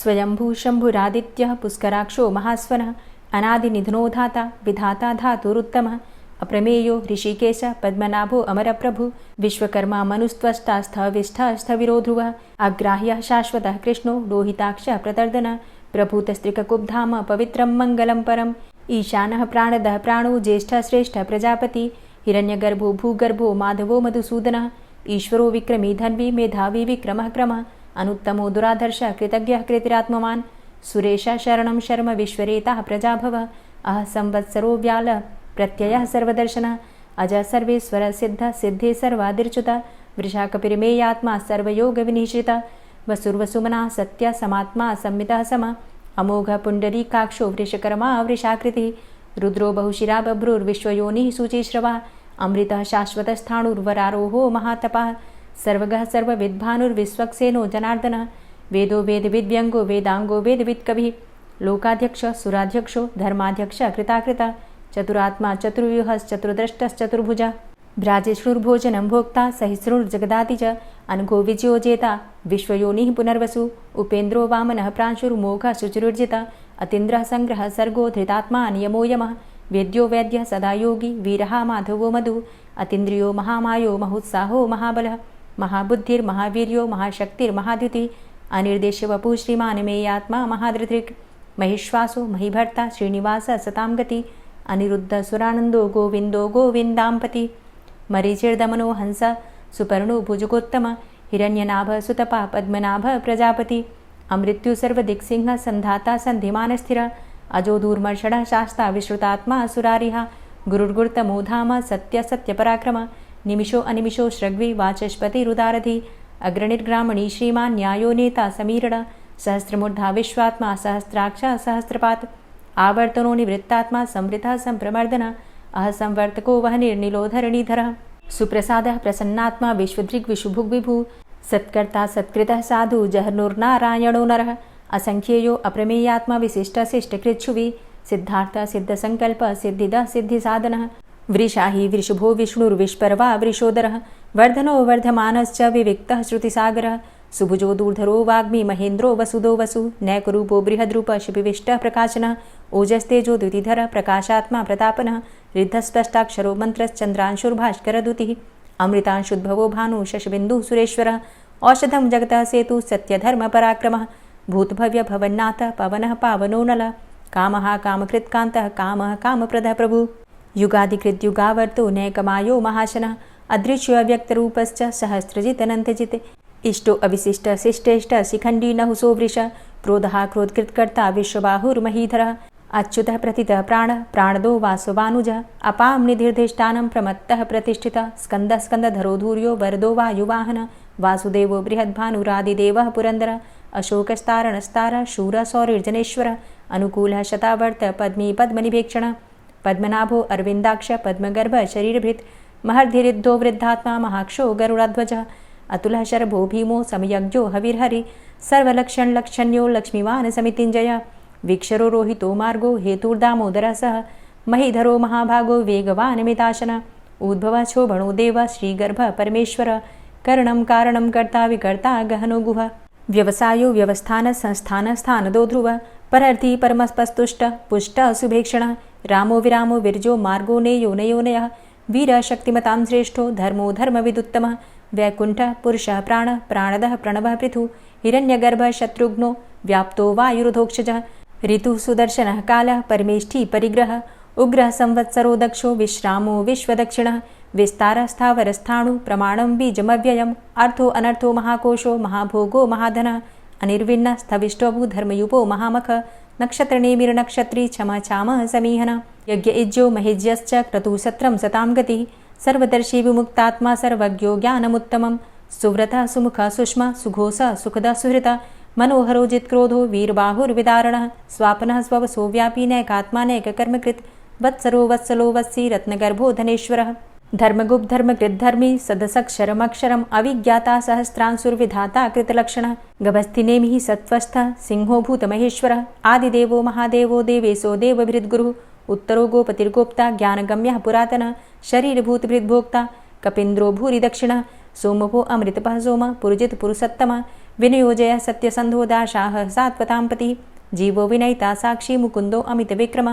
स्वयंभू शम्भुरादित्यः पुष्कराक्षो महास्वनः अनादिनिधनो धाता विधाता धातुरुत्तमः अप्रमेयो ऋषिकेश पद्मनाभो अमरप्रभु विश्वकर्मा मनुस्त्वष्टा स्थविष्ठः स्थविरो ध्रुवः अग्राह्यः शाश्वतः कृष्णो लोहिताक्षः प्रतर्दनः प्रभूतस्त्रिककुब्धाम पवित्रं मङ्गलं परम् ईशानः प्राणदः प्राणो ज्येष्ठः श्रेष्ठः प्रजापति हिरण्यगर्भो भूगर्भो माधवो मधुसूदनः ईश्वरो विक्रमी धन्वी मेधावी विक्रमः क्रमः अनुत्तमो दुराधर्षः कृतज्ञः कृतिरात्मवान् सुरेशः शरणं शर्म विश्वरेताः प्रजाभवः अह संवत्सरो व्यालः प्रत्ययः सर्वदर्शनः अजः सर्वेश्वरः सिद्धः सिद्धे सर्वादिर्च्युतः वृषाकपिर्मेयात्मा सर्वयोगविनिश्रितः वसुर्वसुमनः सत्यः समात्मा संमितः समः अमोघ पुण्डरीकाक्षो वृषकर्मा वृषाकृतिः रुद्रो बहुशिरा बभ्रुर्विश्वयोनिः शुचिश्रवः अमृतः शाश्वतस्थाणुर्वरारोहो महातपः सर्वगः सर्वविद्भानुर्विश्वक्सेनो जनार्दनः वेदो वेदविद्व्यङ्गो वेदाङ्गो वेदवित्कविः लोकाध्यक्षः सुराध्यक्षो धर्माध्यक्षः कृताकृतः चतुरात्मा चतुर्व्यूहश्चतुर्द्रष्टश्चतुर्भुजः भ्राजिष्णुर्भोजनं भोक्ता सहिष्णुर्जगदाति च अनघो विजयोजेता विश्वयोनिः पुनर्वसु उपेन्द्रो वामनः प्रांशुर्मोघः शुचिरुर्जितः अतीन्द्रः सङ्ग्रहः सर्गो धृतात्मा नियमो यमः वेद्यो वैद्यः सदा योगी वीरः माधवो मधु अतीन्द्रियो महामायो महोत्साहो महाबलः महाबुद्धिर्महावीर्यो महाशक्तिर्महाद्युतिः अनिर्देश्य वपुः श्रीमान् मेयात्मा महाधृतृक् महिश्वासो महीभर्ता श्रीनिवासः सतां गति अनिरुद्ध सुरानन्दो गोविन्दो गोविन्दाम्पति मरीचिर्दमनो हंस सुपर्णो भुजगोत्तम हिरण्यनाभ सुतपा पद्मनाभ प्रजापति अमृत्यु सर्वदिक्सिंह संधाता सन्धिमानस्थिर अजो दूर्मर्षणः शास्ता विश्रुतात्मा सुरारिः गुरुर्गुर्तमो धाम सत्य सत्यपराक्रम निमिषो अनिमिषो श्रग्वी वाचस्पतिरुदारधि अग्रणिर्ग्रामणी श्रीमान् न्यायो नेता समीरण सहस्रमूर्धा विश्वात्मा सहस्राक्षा सहस्रपात् आवर्तनो निवृत्तात्मा संवृतः संप्रमर्दन अह संवर्तको वह निर्निलोधरणीधरः सुप्रसादः प्रसन्नात्मा विश्वदृग्विशुभुग्विभु सत्कर्ता सत्कृतः साधु जहर्नुर्नारायणो नरः असंख्येयो अप्रमेयात्मा विशिष्टशिष्टकृच्छुवि सिद्धार्थ सिद्धसङ्कल्प सिद्धिदः सिद्धिसाधनः वृषाहि वृषभो विष्णुर्विष्पर्वा वृषोदरः वर्धनो वर्धमानश्च विविक्तः श्रुतिसागरः सुभुजो दूर्धरो वाग्मी महेन्द्रो वसुदो वसु नैकरूपो बृहद्रूप शिपिविष्टः प्रकाशनः ओजस्तेजो द्युतिधर प्रकाशात्मा प्रतापनः रिद्धस्पष्टाक्षरो मन्त्रश्चन्द्रांशुर्भास्करदुतिः अमृतांशुद्भवो भानु शशबिन्दुः सुरेश्वरः औषधं जगतः सेतु सत्यधर्मपराक्रमः भूतभव्य भवन्नाथ पवनः पावनो नलः कामः कामकृत्कान्तः कामः कामप्रदः प्रभु युगादिकृद्युगावर्तो नैकमायो महाशनः अदृश्योऽव्यक्तरूपश्च सहस्रजितनन्तजित् इष्टो अविशिष्ट शिष्टेष्ट शिखण्डी नहुसो वृष क्रोधः क्रोधकृत्कर्ता विश्वबाहुर्महीधरः अच्युतः प्रतितः प्राणः प्राणदो वासवानुजः अपां निधिर्धिष्ठानं प्रमत्तः प्रतिष्ठितः स्कन्दः स्कन्दधरो धूर्यो वरदो वायुवाहनः वासुदेवो बृहद्भानुरादिदेवः पुरन्दरः अशोकस्तारणस्तारः शूरः सौरिर्जनेश्वरः अनुकूलः शतावर्त पद्मी पद्मनिभेक्षणः पद्मनाभो अरविन्दाक्ष पद्मगर्भ शरीरभृत् महर्धिरिद्धो वृद्धात्मा महाक्षो गरुडाध्वजः अतुलः शरभो भीमो समयज्ञो हविर्हरि सर्वलक्षणलक्षण्यो लक्ष्मीवान् समितिञ्जयः वीक्षरो रोहितो मार्गो हेतुर्दामोदरः सह महीधरो महाभागो वेगवान् मिताशनः उद्भवः शोभणो देवः श्रीगर्भः परमेश्वरः करणं कारणं कर्ता विकर्ता गहनो गुहः व्यवसायो व्यवस्थान संस्थान स्थानदो ध्रुवः परर्थी परमस्पस्तुष्टः पुष्टः सुभेक्षणः रामो विरामो विरजो मार्गो नेयो नयोनयः वीरः शक्तिमतां श्रेष्ठो धर्मो धर्मविदुत्तमः वैकुण्ठः पुरुषः प्राणः प्राणदः प्रणवः पृथु हिरण्यगर्भः शत्रुघ्नो व्याप्तो वायुरुधोक्षजः ऋतुः सुदर्शनः कालः परमेष्ठी परिग्रहः उग्रः संवत्सरो दक्षो विश्रामो विश्वदक्षिणः विस्तारः स्थावरस्थाणु प्रमाणं बीजमव्ययम् अर्थो अनर्थो महाकोशो महाभोगो महाधनः अनिर्विण्णः स्थविष्टोभू धर्मयुपो महामखः नक्षत्रनेमिर्नक्षत्री क्षमा चामः समीहनः यज्ञ इज्जो महेज्यश्च क्रतुसत्रं सतां गतिः सर्वदर्शी विमुक्तात्मा सर्वज्ञो ज्ञानमुत्तमं सुव्रतः सुमुखः सुष्मा सुघोषः सुखदः सुहृतः मनोहरो जित्क्रोधो वीरबाहुर्विदारणः स्वापनः स्ववसो व्यापी नैकात्मा नैककर्मकृत् वत्सरो वत्सलो वत्सी रत्नगर्भो धनेश्वरः धर्मगुप्त धर्मकृद्धर्मी सदसक्षरमक्षरम् अविज्ञाता सहस्रांशुर्विधाता कृतलक्षणः गभस्तिनेमिः सत्त्वस्थः सिंहो भूतमहेश्वरः आदिदेवो महादेवो देवेशो देवभृद्गुरुः उत्तरो गोपतिर्गोप्ता ज्ञानगम्यः पुरातनः शरीरभूतभृद्भोक्ता कपीन्द्रो भूरि दक्षिणः सोमभो अमृतपः सोम पुरुजित पुरुषोत्तम विनियोजय सत्यसन्धो दाशाः सात्वतां पतिः जीवो विनयिता साक्षी मुकुन्दो अमितविक्रम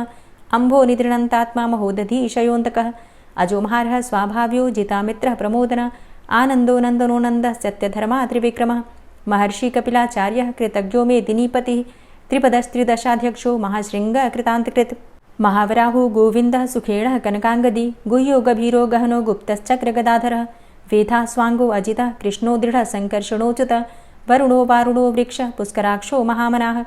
अम्भो निद्रणन्तात्मा महोदधीशयोऽन्तकः अजोमहारः स्वाभाव्यो जितामित्रः प्रमोदन आनन्दो नन्दनो नन्दः सत्यधर्मा त्रिविक्रमः महर्षि कपिलाचार्यः कृतज्ञो मेदिनीपतिः त्रिपदस्त्रिदशाध्यक्षो महाशृङ्गः कृतान्तकृत् महावराहो गोविन्दः सुखेणः कनकाङ्गदी गुह्यो गभीरो गहनो गुप्तश्चक्रगदाधरः वेधा स्वाङ्गो अजितः कृष्णो दृढः सङ्कर्षणोच्युतः वरुणो वारुणो वृक्षः पुष्कराक्षो महामनाः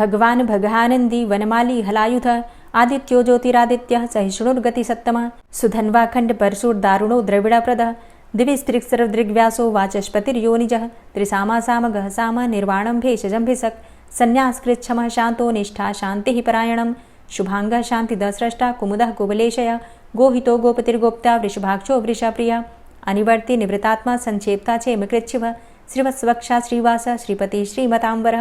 भगवान् भगानन्दी वनमाली हलायुधः आदित्यो ज्योतिरादित्यः सहिष्णुर्गतिसत्तमः सुधन्वाखण्डपरशुर्दारुणो द्रविडप्रदः दिविस्त्रिक्सरदृग्व्यासो वाचस्पतिर्योनिजः त्रिसामासामगः साम निर्वाणं भेषजम्भिषक् सन्न्यासकृच्छमः शान्तो निष्ठा शान्तिः परायणं शुभाङ्गः शान्तिदस्रष्टा कुमुदः कुवलेशय गोहितो गोपतिर्गोप्ता वृषभाक्षो वृषप्रियः अनिवर्ति निवृतात्मा संक्षेप्ता चेमकृच्छिवः श्रीवत्सवक्षा श्रीवास श्रीपति श्रीमतांबर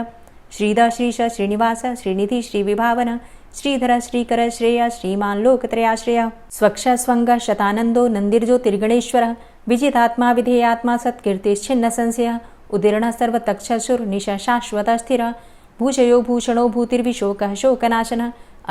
श्रीद श्रीश श्रीनिवास श्रीनिधि श्रीविभावन श्रीधर श्रीकर श्रेय श्रीमान् लोकत्रयाश्रय स्वक्ष स्वंग शतानंदो नंदिर्ज्योतिर्गणेश्वर विजितात्मा विधेयात्मा सत्कीर्तिश्छिन्न संशय उदीर्ण सर्वतक्षसुर निश शाश्वत स्थिर भूषयो भूषणो भूतिर्विशोकः शोकनाशन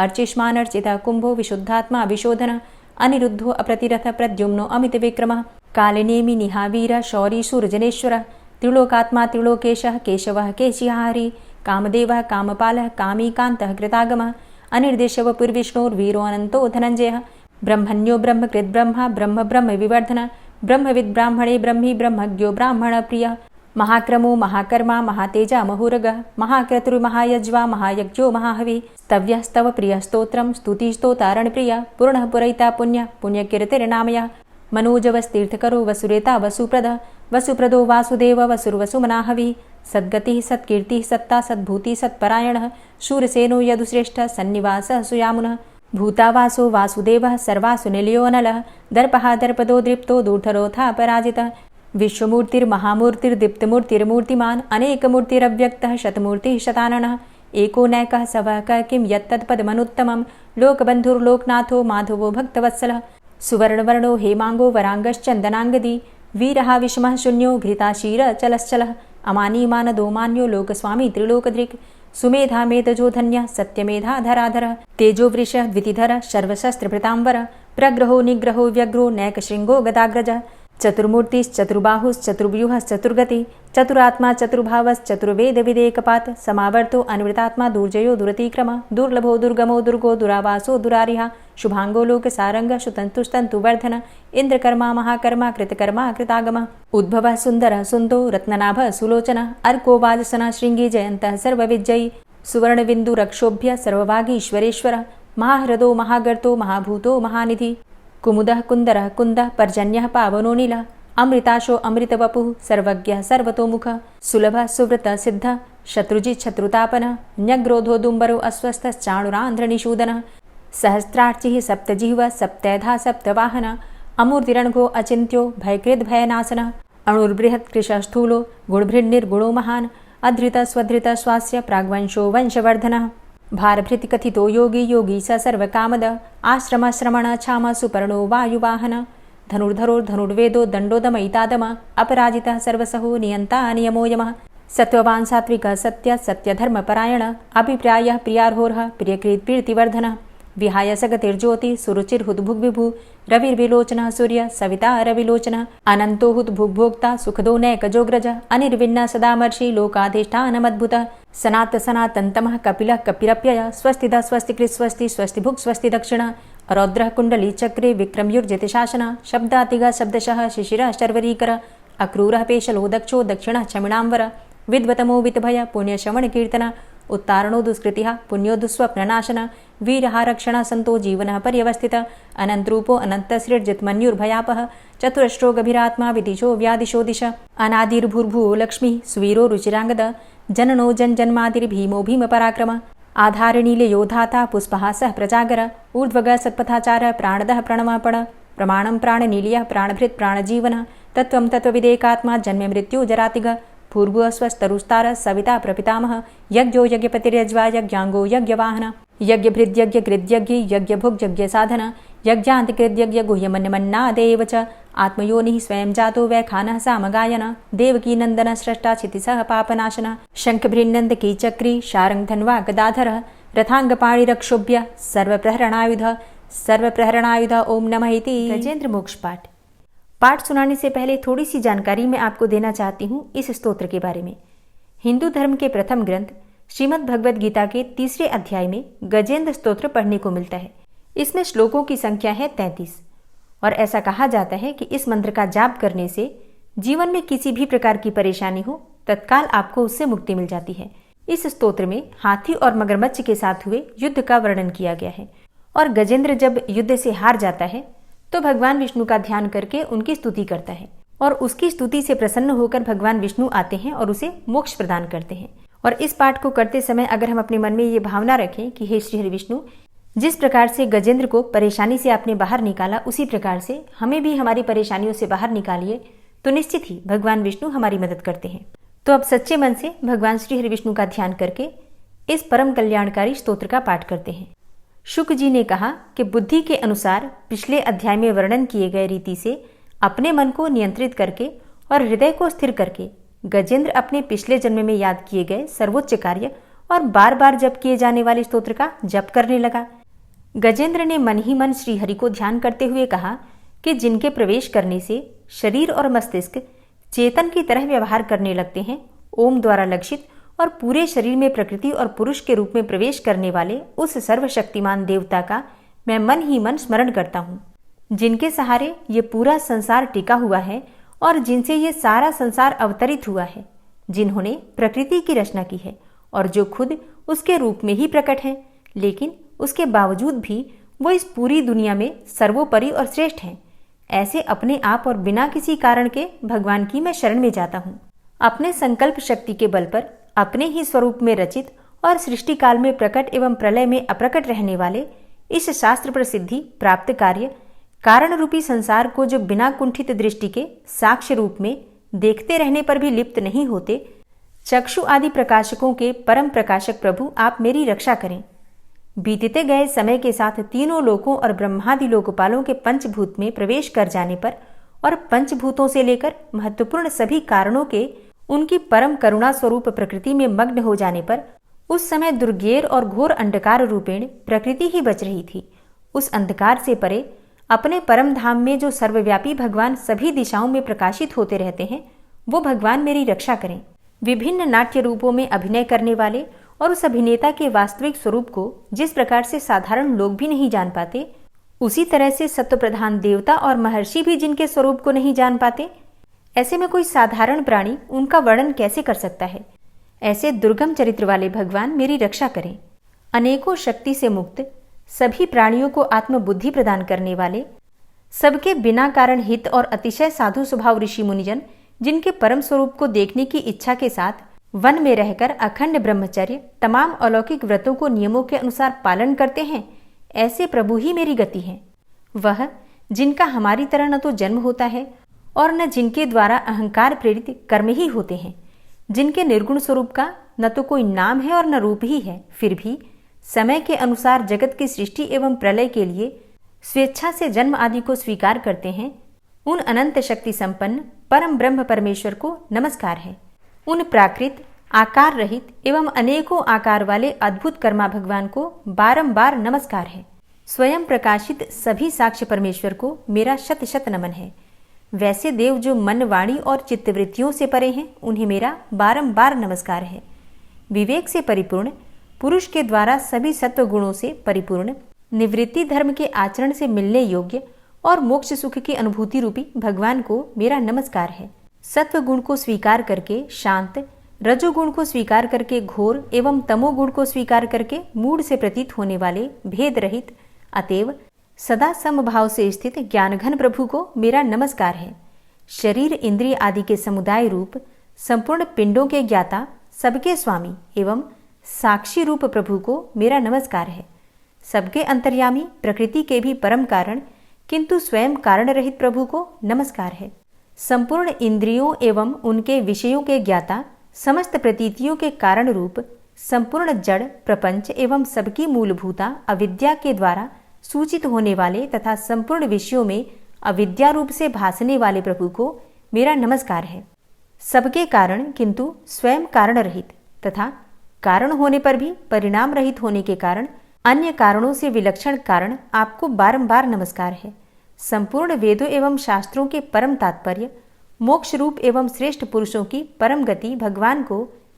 अर्चिष्मानर्चिता कुंभो विशुद्धात्मा विशोधन अनिरुद्धो अप्रतिरथ प्रद्युम्नो अमित विक्रमः कालिनेमि निहावीर शौरी सूर्जनेश्वर त्रिलोकात्मा त्रिलोकेशः केशवः केशिहारी कामदेवः कामपालः कामीकान्तः कृतागमः अनिर्देशव पुर्विष्णोर्वीरो अनन्तो धनञ्जयः ब्रह्मण्यो ब्रह्मकृद्ब्रह्मा ब्रह्म ब्रह्म विवर्धन ब्रह्मविद् ब्राह्मणे ब्रह्मी ब्रह्मज्ञो ब्राह्मणप्रियः महाक्रमो महाकर्मा महातेजा महुरगः महाक्रतुर्महायज्वा महायज्ञो महाहवि स्तव्यः स्तव प्रियः स्तोत्रं स्तुतिस्तोतारणप्रियः पूर्णः पुरैता पुण्यः पुण्यकीर्तिर्नामयः मनोजवस्तीर्थकरो वसुरेता वसुप्रदः वसुप्रदो वासुदेव वसुर्वसुमनाहवि सद्गतिः सत्कीर्तिः सत्ता सद्भूतिः सत्परायणः शूरसेनो यदुश्रेष्ठः सन्निवासः सुयामुनः भूतावासो वासुदेवः सर्वासु निलयोऽनलः दर्पः दर्पदो दृप्तो दूढरोथा पराजितः विश्वमूर्तिर्महामूर्तिर्दीप्तमूर्तिर्मूर्तिमान् अनेकमूर्तिरव्यक्तः शतमूर्तिः शताननः एको नैकः सवकः किं यत्तत्पदमनुत्तमं लोकबन्धुर्लोकनाथो माधवो भक्तवत्सलः सुवर्णवर्णो हेमाङ्गो वराङ्गश्चन्दनाङ्गदी वीरः विषमः शून्यो घृताशीरचलश्चलः अमानीमानदो मान्यो लोकस्वामी त्रिलोकधृक् सुमेधा मेधजो धन्यः सत्यमेधा धराधरः तेजोवृषः द्वितिधरः सर्वशस्त्रभृताम्बरः प्रग्रहो निग्रहो व्यग्रो नैकशृङ्गो गदाग्रजः चतुर्मूर्तिश्चतुर्बाहुश्चतुर्व्यूहश्चतुर्गति चतुरात्मा चतुर्भावश्चतुर्वेदविदेकपात् समावर्तो अनिवृतात्मा दुर्जयो दुरतिक्रम दुर्लभो दुर्गमो दुर्गो दुरावासो दुरारिः शुभांगो लोकसारंगः सुतन्तुस्तन्तुवर्धन इंद्रकर्मा महाकर्मा कृतकर्मा कृतागमः उद्भवः सुन्दरः सुन्दो रत्ननाभः सुलोचनः अर्को वाजसनः शृङ्गी जयन्तः सर्वविजयी सुवर्णबिन्दुरक्षोभ्य सर्वभागीश्वरेश्वरः महाह्रदो महागर्तो महाभूतो महानिधि कुमुदः कुन्दरः कुन्दः पर्जन्यः पावनो नीलः अमृताशो अमृतवपुः सर्वज्ञः सर्वतोमुखः सुलभः सुव्रतः सिद्धः शत्रुजित् शत्रुतापनः न्यग्रोधो दुम्बरो अस्वस्थश्चाणुरान्ध्रनिषूदनः सहस्रार्चिः सप्तजिह्वः सप्तैधा सप्तवाहनः अमूर्तिरणघो अचिन्त्यो भयकृद्भयनाशनः अणुर्बृहत्कृशः स्थूलो गुणभृन्निर्गुणो महान् अधृतः स्वधृतः स्वास्य प्राग्वंशो वंशवर्धनः भारभृतिकथितो योगी योगी स सर्वकामद आश्रमश्रमण क्षाम सुपर्णो वायुवाहन धनुर्धरोर्धनुर्वेदो दण्डोदमयितादम अपराजितः सर्वसहो नियन्ता नियमो यमः सत्त्ववान् सात्विकः सत्य सत्यधर्मपरायण अभिप्रायः प्रियार्होर्ह प्रियकृत्प्रीतिवर्धनः विहाय सगतिर्ज्योति सुरुचिर्हुद्भुग्विभु रविर्विलोचनः सूर्य सविता रविलोचनः अनन्तो हुद्भुग्भोक्ता सुखदो नैकजोग्रज अनिर्विण्ण सदामर्षि लोकाधिष्ठानमद्भुतः सनात सनातन्तमः कपिलः कपिरप्ययः स्वस्तिदा स्वस्तिकृत् स्वस्ति स्वस्तिभुक् स्वस्ति दक्षिणः रौद्रः कुण्डली चक्रे विक्रमयुर्जितशासनः शब्दातिगः शब्दशः शिशिरः शर्वरीकरः अक्रूरः पेशलो दक्षो दक्षिणः क्षमिणाम्बर विद्वतमो वितभय पुण्यश्रवणकीर्तन उत्तारणो दुष्कृतिः पुण्यो दुःस्वप्ननाशन वीरः रक्षणः सन्तो जीवनः पर्यवस्थितः अनन्तरूपो अनन्तसृर्जितमन्युर्भयापः चतुरश्रो गभीरात्मा विदिशो व्यादिशो दिश अनादिर्भूर्भुवो लक्ष्मीः सुवीरो रुचिराङ्गद जननो जन्मादिर्भीमो भीमपराक्रम आधारनीलयोधाता पुष्पहासः प्रजागर ऊर्ध्वग सत्पथाचारः प्राणदः प्रणमापण प्रमाणं प्राणनीलयः प्राणभृत् प्राणजीवनः तत्त्वं तत्त्वविदेकात्मा जन्म मृत्यु जरातिग भूर्भुवस्वस्तरुस्तारः सविता प्रपितामह यज्ञो यज्ञपतिर्यज्वा यज्ञांगो यज्ञवाहन यज्ञभृद्यज्ञकृद्यज्ञ यज्ञभुग्यज्ञसाधन यज्ञान्तिकृद्यज्ञ गुह्यमन्यमन्नादेव च आत्मयोनिः स्वयं जातो वैखानः सामगायन देवकीनन्दन स्रष्टा क्षितिसः पापनाशनः शङ्खभृन्नन्दकी चक्री शारङ्गधन्वा गदाधरः रथांगपाणिरक्षोभ्य सर्वप्रहरणायुध ओम नमः इति। गजेंद्र मोक्ष पाठ सुनाने से पहले थोड़ी सी जानकारी मैं आपको देना चाहती हूँ इस स्तोत्र के बारे में। हिंदू धर्म के प्रथम ग्रंथ श्रीमद् भगवद गीता के 3 अध्याय में गजेंद्र स्तोत्र पढ़ने को मिलता है। इसमें श्लोकों की संख्या है 33 और ऐसा कहा जाता है कि इस मंत्र का जाप करने से जीवन में किसी भी प्रकार की परेशानी हो तत्काल आपको उससे मुक्ति मिल जाती है। इस स्तोत्र में हाथी और मगरमच्छ के साथ हुए युद्ध का वर्णन किया गया है और गजेंद्र जब युद्ध से हार जाता है तो भगवान विष्णु का ध्यान करके उनकी स्तुति करता है और उसकी स्तुति से प्रसन्न होकर भगवान विष्णु आते हैं और उसे मोक्ष प्रदान करते हैं। और इस पाठ को करते समय अगर हम अपने मन में ये भावना रखें कि हे श्री हरि विष्णु, जिस प्रकार से गजेंद्र को परेशानी से आपने बाहर निकाला उसी प्रकार से हमें भी हमारी परेशानियों से बाहर निकालिए, तो निश्चित ही भगवान विष्णु हमारी मदद करते हैं। तो अब सच्चे मन से भगवान श्री हरि विष्णु का ध्यान करके इस परम कल्याणकारी स्तोत्र का पाठ करते हैं। शुक जी ने कहा कि बुद्धि के अनुसार पिछले अध्याय में वर्णन किए गए रीति से अपने मन को नियंत्रित करके और हृदय को स्थिर करके गजेंद्र अपने पिछले जन्म में याद किए गए सर्वोच्च कार्य और बार बार जप किए जाने वाले स्तोत्र का जप करने लगा। गजेंद्र ने मन ही मन श्री हरि को ध्यान करते हुए कहा कि जिनके प्रवेश करने से शरीर और मस्तिष्क चेतन की तरह व्यवहार करने लगते हैं, ओम द्वारा लक्षित और पूरे शरीर में प्रकृति और पुरुष के रूप में प्रवेश करने वाले उस सर्वशक्तिमान देवता का मैं मन ही मन स्मरण करता हूँ, जिनके सहारे ये पूरा संसार टिका हुआ है और जिनसे ये सारा संसार अवतरित हुआ है, जिन्होंने प्रकृति की रचना की है और जो खुद उसके रूप में ही प्रकट है, लेकिन उसके बावजूद भी वो इस पूरी दुनिया में सर्वोपरि और श्रेष्ठ हैं। ऐसे अपने आप और बिना किसी कारण के भगवान की मैं शरण में जाता हूँ। अपने संकल्प शक्ति के बल पर अपने ही स्वरूप में रचित और सृष्टि काल में प्रकट एवं प्रलय में अप्रकट रहने वाले इस शास्त्र प्रसिद्धि प्राप्त कार्य कारण रूपी संसार को जो बिना कुंठित दृष्टि के साक्ष्य रूप में देखते रहने पर भी लिप्त नहीं होते, चक्षु आदि प्रकाशकों के परम प्रकाशक प्रभु आप मेरी रक्षा करें। बीतते गए समय के साथ तीनों लोकों और ब्रह्मादि लोकपालों के पंचभूत में प्रवेश कर जाने पर और पंचभूतों से लेकर महत्वपूर्ण सभी कारणों के उनकी परम करुणा स्वरूप प्रकृति में मग्न हो जाने पर उस समय दुर्गेर और घोर अंधकार रूपेण प्रकृति ही बच रही थी। उस अंधकार से परे अपने परम धाम में जो सर्वव्यापी भगवान सभी दिशाओं में प्रकाशित होते रहते हैं, वो भगवान मेरी रक्षा करें। विभिन्न नाट्य रूपों में अभिनय करने वाले और उस अभिनेता के वास्तविक स्वरूप को जिस प्रकार से साधारण लोग भी नहीं जान पाते, उसी तरह से सत्व प्रधान देवता और महर्षि भी जिनके स्वरूप को नहीं जान पाते, ऐसे में कोई साधारण प्राणी उनका वर्णन कैसे कर सकता है। ऐसे दुर्गम चरित्र वाले भगवान मेरी रक्षा करें। अनेकों शक्ति से मुक्त, सभी प्राणियों को आत्मबुद्धि प्रदान करने वाले, सबके बिना कारण हित और अतिशय साधु स्वभाव ऋषि मुनिजन जिनके परम स्वरूप को देखने की इच्छा के साथ वन में रहकर अखंड ब्रह्मचर्य तमाम अलौकिक व्रतों को नियमों के अनुसार पालन करते हैं, ऐसे प्रभु ही मेरी गति है। वह जिनका हमारी तरह न तो जन्म होता है और न जिनके द्वारा अहंकार प्रेरित कर्म ही होते हैं, जिनके निर्गुण स्वरूप का न तो कोई नाम है और न रूप ही है, फिर भी समय के अनुसार जगत की सृष्टि एवं प्रलय के लिए स्वेच्छा से जन्म आदि को स्वीकार करते हैं, उन अनंत शक्ति संपन्न परम ब्रह्म परमेश्वर को नमस्कार है। उन प्राकृत आकार रहित एवं अनेकों आकार वाले अद्भुत कर्मा भगवान को बारंबार नमस्कार है। स्वयं प्रकाशित सभी साक्ष्य परमेश्वर को मेरा शत शत नमन है। वैसे देव जो मन वाणी और चित्तवृत्तियों से परे हैं, उन्हें मेरा बारंबार नमस्कार है। विवेक से परिपूर्ण, पुरुष के द्वारा सभी सत्व गुणों से परिपूर्ण, निवृत्ति धर्म के आचरण से मिलने योग्य और मोक्ष सुख की अनुभूति रूपी भगवान को मेरा नमस्कार है। सत्व गुण को स्वीकार करके शांत, रजोगुण को स्वीकार करके घोर एवं तमोगुण को स्वीकार करके मूढ़ से प्रतीत होने वाले भेद रहित, अतएव सदा समभाव से स्थित ज्ञानघन प्रभु को मेरा नमस्कार है। शरीर इंद्रिय आदि के समुदाय रूप संपूर्ण पिंडों के ज्ञाता, सबके स्वामी एवं साक्षी रूप प्रभु को मेरा नमस्कार है। सबके अंतर्यामी, प्रकृति के भी परम कारण किंतु स्वयं कारण रहित प्रभु को नमस्कार है। संपूर्ण इंद्रियों एवं उनके विषयों के ज्ञाता, समस्त प्रतीतियों के कारण रूप, संपूर्ण जड़ प्रपंच एवं सबकी मूलभूता अविद्या के द्वारा सूचित होने वाले तथा संपूर्ण विषयों में अविद्या रूप से भासने वाले प्रभु को मेरा नमस्कार है। सबके कारण किंतु स्वयं कारण रहित तथा कारण होने पर भी परिणाम रहित होने के कारण अन्य कारणों से विलक्षण कारण आपको बारंबार नमस्कार है। संपूर्ण वेदों एवं शास्त्रों के परम तात्पर्य, मोक्ष रूप एवं श्रेष्ठ पुरुषों की परम गति भगवान को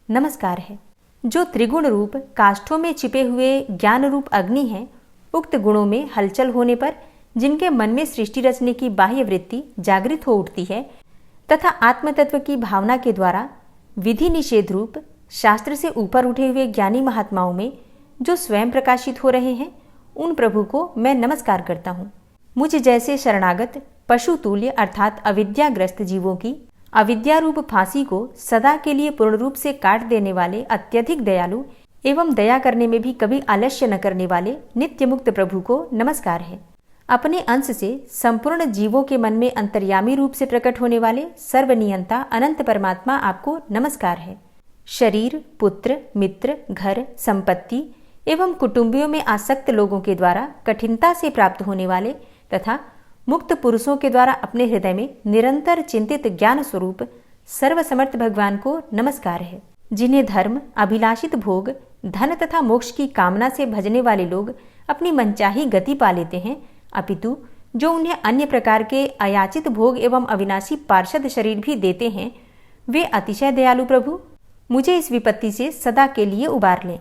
नमस्कार है। जो त्रिगुण रूप काष्ठों में छिपे हुए ज्ञान रूप अग्नि हैं, उक्त गुणों में हलचल होने पर जिनके मन में सृष्टि रचने की बाह्य वृत्ति जागृत हो उठती है तथा आत्मतत्व की भावना के द्वारा विधि निषेध रूप शास्त्र से ऊपर उठे हुए ज्ञानी महात्माओं में जो स्वयं प्रकाशित हो रहे हैं, उन प्रभु को मैं नमस्कार करता हूँ। मुझ जैसे शरणागत पशु तुल्य अर्थात अविद्याग्रस्त जीवों की अविद्या रूप फांसी को सदा के लिए पूर्ण रूप से काट देने वाले अत्यधिक दयालु एवं दया करने में भी कभी आलस्य न करने वाले नित्य मुक्त प्रभु को नमस्कार है। अपने अंश से संपूर्ण जीवों के मन में अंतर्यामी रूप से प्रकट होने वाले सर्वनियंता अनंत परमात्मा आपको नमस्कार है। शरीर, पुत्र, मित्र, घर, संपत्ति एवं कुटुंबियों में आसक्त लोगों के द्वारा कठिनता से प्राप्त होने वाले तथा मुक्त पुरुषों के द्वारा अपने हृदय में निरंतर चिंतित ज्ञान स्वरूप सर्वसमर्थ भगवान को नमस्कार है। जिन्हें धर्म, अभिलाषित भोग, धन तथा मोक्ष की कामना से भजने वाले लोग अपनी मनचाही गति पा लेते हैं, अपितु जो उन्हें अन्य प्रकार के अयाचित भोग एवं अविनाशी पार्षद शरीर भी देते हैं, वे अतिशय दयालु प्रभु मुझे इस विपत्ति से सदा के लिए उबार लें।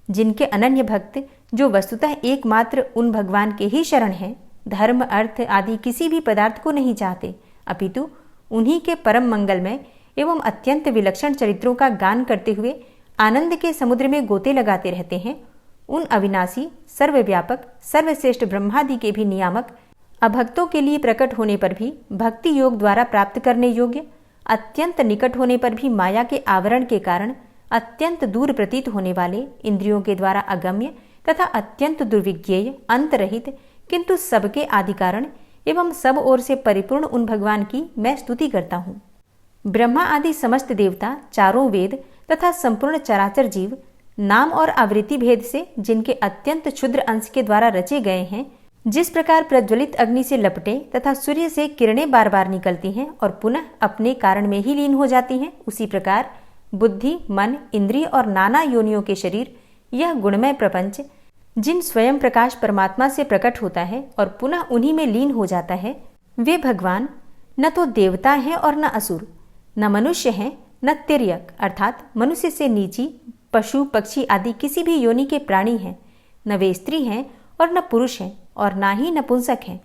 जिनके अनन्य भक्त जो वस्तुतः एकमात्र उन भगवान के ही शरण हैं, धर्म, अर्थ आदि किसी भी पदार्थ को नहीं चाहते, अपितु उन्हीं के परम मंगलमय एवं अत्यंत विलक्षण चरित्रों का गान करते हुए आनंद के समुद्र में गोते लगाते रहते हैं, उन अविनाशी, सर्वव्यापक, सर्वश्रेष्ठ ब्रह्मादि के भी नियामक, अभक्तों के लिए प्रकट होने पर भी भक्ति योग द्वारा प्राप्त करने योग्य, अत्यंत निकट होने पर भी माया के आवरण के कारण अत्यंत दूर प्रतीत होने वाले, इंद्रियों के द्वारा अगम्य तथा अत्यंत दुर्विज्ञेय, अंतरहित किंतु सबके आदि कारण एवं सब ओर से परिपूर्ण उन भगवान की मैं स्तुति करता हूँ। ब्रह्मा आदि समस्त देवता, चारों वेद तथा संपूर्ण चराचर जीव नाम और आवृत्ति भेद से जिनके अत्यंत क्षुद्र अंश के द्वारा रचे गए हैं, जिस प्रकार प्रज्वलित अग्नि से लपटे तथा सूर्य से किरणें बार बार निकलती हैं और पुनः अपने कारण में ही लीन हो जाती हैं, उसी प्रकार बुद्धि, मन, इंद्रिय और नाना योनियों के शरीर, यह गुणमय प्रपंच जिन स्वयं प्रकाश परमात्मा से प्रकट होता है और पुनः उन्हीं में लीन हो जाता है, वे भगवान न तो देवता हैं और न असुर, न मनुष्य हैं न तिर्यक अर्थात मनुष्य से नीची, पशु, पक्षी आदि किसी भी योनि के प्राणी हैं, न वे स्त्री हैं और न पुरुष हैं और ना ही नपुंसक हैं,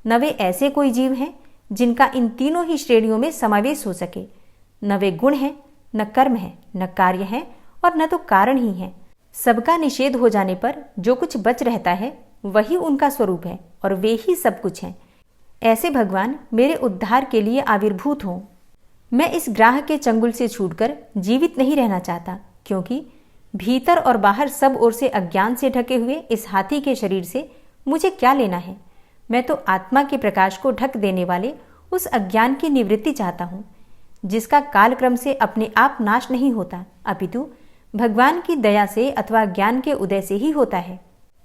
न वे ऐसे कोई जीव हैं जिनका इन तीनों ही श्रेणियों में समावेश हो सके, न वे गुण हैं, न कर्म है, न कार्य है और न तो कारण ही है। सबका निषेध हो जाने पर जो कुछ बच रहता है वही उनका स्वरूप है और वे ही सब कुछ हैं। ऐसे भगवान मेरे उद्धार के लिए आविर्भूत हों। मैं इस ग्राह के चंगुल से छूटकर जीवित नहीं रहना चाहता, क्योंकि भीतर और बाहर सब ओर से अज्ञान से ढके हुए इस हाथी के शरीर से मुझे क्या लेना है। मैं तो आत्मा के प्रकाश को ढक देने वाले उस अज्ञान की निवृत्ति चाहता हूँ, जिसका कालक्रम से अपने आप नाश नहीं होता, अपितु भगवान की दया से अथवा ज्ञान के उदय से ही होता है।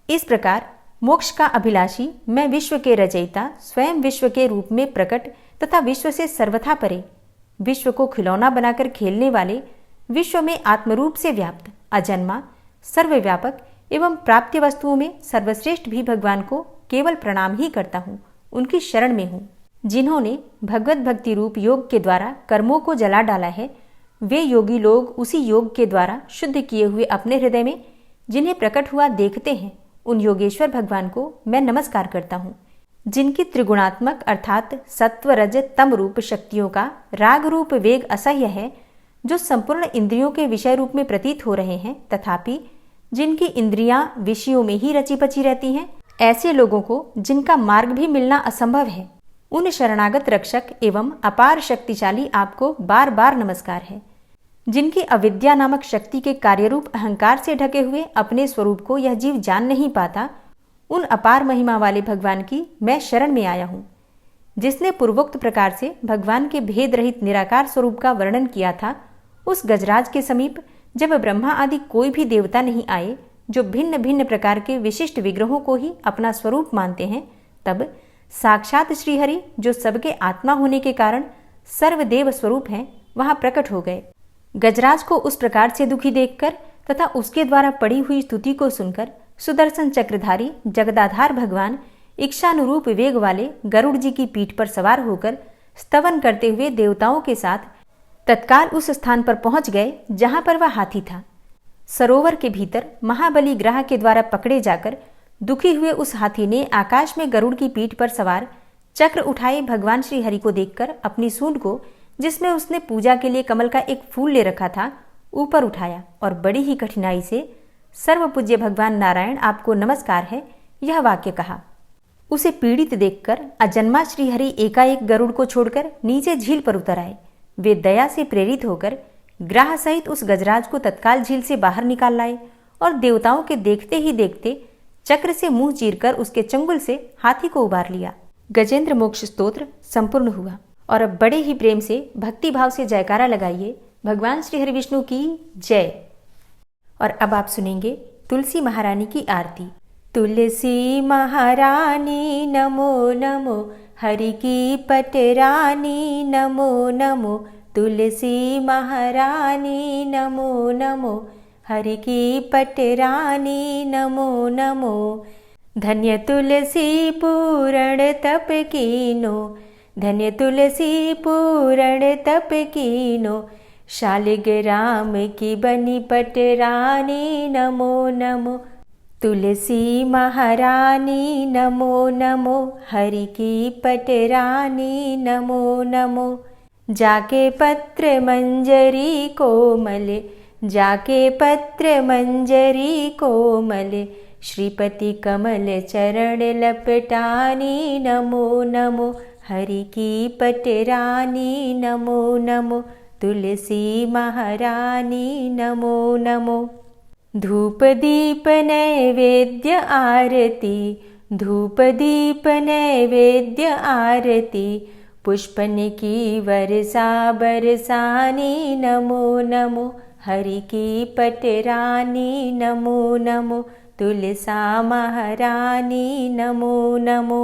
इस प्रकार मोक्ष का अभिलाषी मैं विश्व के रचयिता, स्वयं विश्व के रूप में प्रकट तथा विश्व से सर्वथा परे, विश्व को खिलौना बनाकर खेलने वाले, विश्व में आत्मरूप से व्याप्त, अजन्मा, सर्वव्यापक एवं प्राप्य वस्तुओं में सर्वश्रेष्ठ भी भगवान को केवल प्रणाम ही करता हूँ, उनकी शरण में हूँ। जिन्होंने भगवत भक्ति रूप योग के द्वारा कर्मों को जला डाला है, वे योगी लोग उसी योग के द्वारा शुद्ध किए हुए अपने हृदय में जिन्हें प्रकट हुआ देखते हैं, उन योगेश्वर भगवान को मैं नमस्कार करता हूँ। जिनकी त्रिगुणात्मक अर्थात सत्व, रज, तम रूप शक्तियों का राग रूप वेग असह्य है, जो संपूर्ण इंद्रियों के विषय रूप में प्रतीत हो रहे हैं, तथापि जिनकी इंद्रियां विषयों में ही रची पची रहती हैं, ऐसे लोगों को जिनका मार्ग भी मिलना असंभव है, उन शरणागत रक्षक एवं अपार शक्तिशाली आपको बार बार नमस्कार है। जिनकी अविद्या नामक शक्ति के कार्यरूप अहंकार से ढके हुए अपने स्वरूप को यह जीव जान नहीं पाता, उन अपार महिमा वाले भगवान की मैं शरण में आया हूँ। जिसने पूर्वोक्त प्रकार से भगवान के भेद रहित निराकार स्वरूप का वर्णन किया था, उस गजराज के समीप जब ब्रह्मा आदि कोई भी देवता नहीं आए जो भिन्न भिन्न प्रकार के विशिष्ट विग्रहों को ही अपना स्वरूप मानते हैं, तब साक्षात श्रीहरि जो सबके आत्मा होने के कारण सर्वदेव स्वरूप हैं, वहां प्रकट हो गए। गजराज को उस प्रकार से दुखी देखकर तथा उसके द्वारा पड़ी हुई स्तुति को सुनकर सुदर्शन चक्रधारी जगदाधार भगवान इच्छानुरूप वेग वाले गरुड़ जी की पीठ पर सवार होकर स्तवन करते हुए देवताओं के साथ तत्काल उस स्थान पर पहुंच गए जहां पर वह हाथी था। सरोवर के भीतर महाबली ग्रह के द्वारा पकड़े जाकर दुखी हुए उस हाथी ने आकाश में गरुड़ की पीठ पर सवार चक्र उठाए भगवान श्री हरि को देखकर अपनी सूंड को, जिसमें उसने पूजा के लिए कमल का एक फूल ले रखा था, ऊपर उठाया और बड़ी ही कठिनाई से सर्वपूज्य भगवान नारायण आपको नमस्कार है, यह वाक्य कहा। उसे पीड़ित देखकर अजन्मा श्रीहरि एकाएक गरुड़ को छोड़कर नीचे झील पर उतर आए। वे दया से प्रेरित होकर ग्राह सहित उस गजराज को तत्काल झील से बाहर निकाल लाए और देवताओं के देखते ही देखते चक्र से मुंह चीरकर उसके चंगुल से हाथी को उबार लिया। गजेंद्र मोक्ष स्तोत्र संपूर्ण हुआ। और अब बड़े ही प्रेम से भक्ति भाव से जयकारा लगाइए भगवान श्री हरि विष्णु की जय। और अब आप सुनेंगे तुलसी महारानी की आरती। तुलसी महारानी नमो नमो, हरि की पटरानी नमो नमो। तुलसी महारानी नमो नमो, हरि की पटरानी नमो नमो। धन्य तुलसी पूर्ण तप कीनो, धन्य तुलसी पूर्ण तप कीनो। शालिग्राम की बनी पटरानी नमो नमो। तुलसी महारानी नमो नमो, हरि की पटरानी नमो नमो। जाके पत्र मंजरी कोमल, जाके पत्र मंजरी कोमल। श्रीपति कमल चरण लपटानी नमो नमो, हरि की पटरानी नमो नमो। तुलसी महारानी नमो नमो। धूप दीप नैवेद्य आरती, धूप दीप नैवेद्य आरती। पुष्पन की वर्षा बरसानी नमो नमो, हरि की पटरानी नमो नमो। तुलसा महारानी नमो नमो।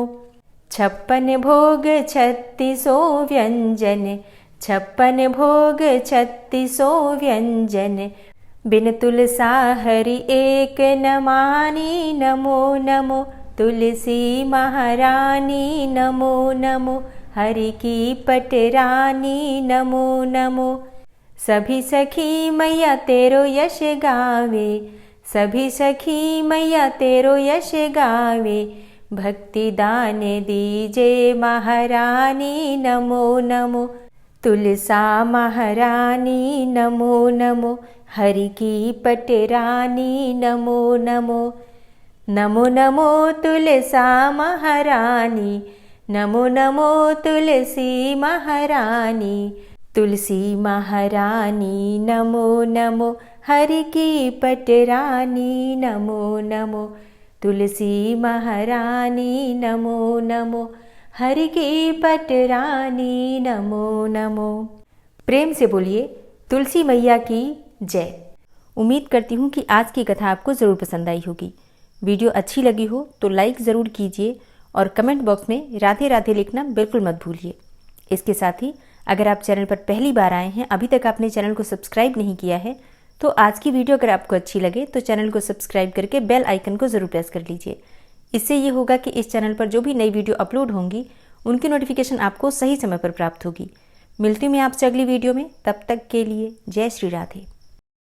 56 भोग 36 व्यंजन, 56 भोग 36 व्यंजन। बिन तुलसा हरि एक न मानी नमो नमो। तुलसी महारानी नमो नमो, हरि की पटरानी नमो नमो। सभी सखी मैया तेरो यश गावे, सभी सखी मैया तेरो यश गावे। भक्ति दान दीजे महारानी नमो नमो। तुलसा महारानी नमो नमो, हरि की पटरानी नमो नमो। नमो नमो तुलसा महारानी, नमो नमो तुलसी महारानी। तुलसी महारानी नमो नमो, हरि की पटरानी नमो नमो। तुलसी महारानी नमो नमो, हरि की पटरानी नमो नमो। प्रेम से बोलिए तुलसी मैया की जय। उम्मीद करती हूँ कि आज की कथा आपको ज़रूर पसंद आई होगी। वीडियो अच्छी लगी हो तो लाइक ज़रूर कीजिए और कमेंट बॉक्स में राधे राधे लिखना बिल्कुल मत भूलिए। इसके साथ ही अगर आप चैनल पर पहली बार आए हैं, अभी तक आपने चैनल को सब्सक्राइब नहीं किया है, तो आज की वीडियो अगर आपको अच्छी लगे तो चैनल को सब्सक्राइब करके बेल आइकन को ज़रूर प्रेस कर लीजिए। इससे ये होगा कि इस चैनल पर जो भी नई वीडियो अपलोड होंगी उनकी नोटिफिकेशन आपको सही समय पर प्राप्त होगी। मिलती हूँ मैं आपसे अगली वीडियो में, तब तक के लिए जय श्री राधे।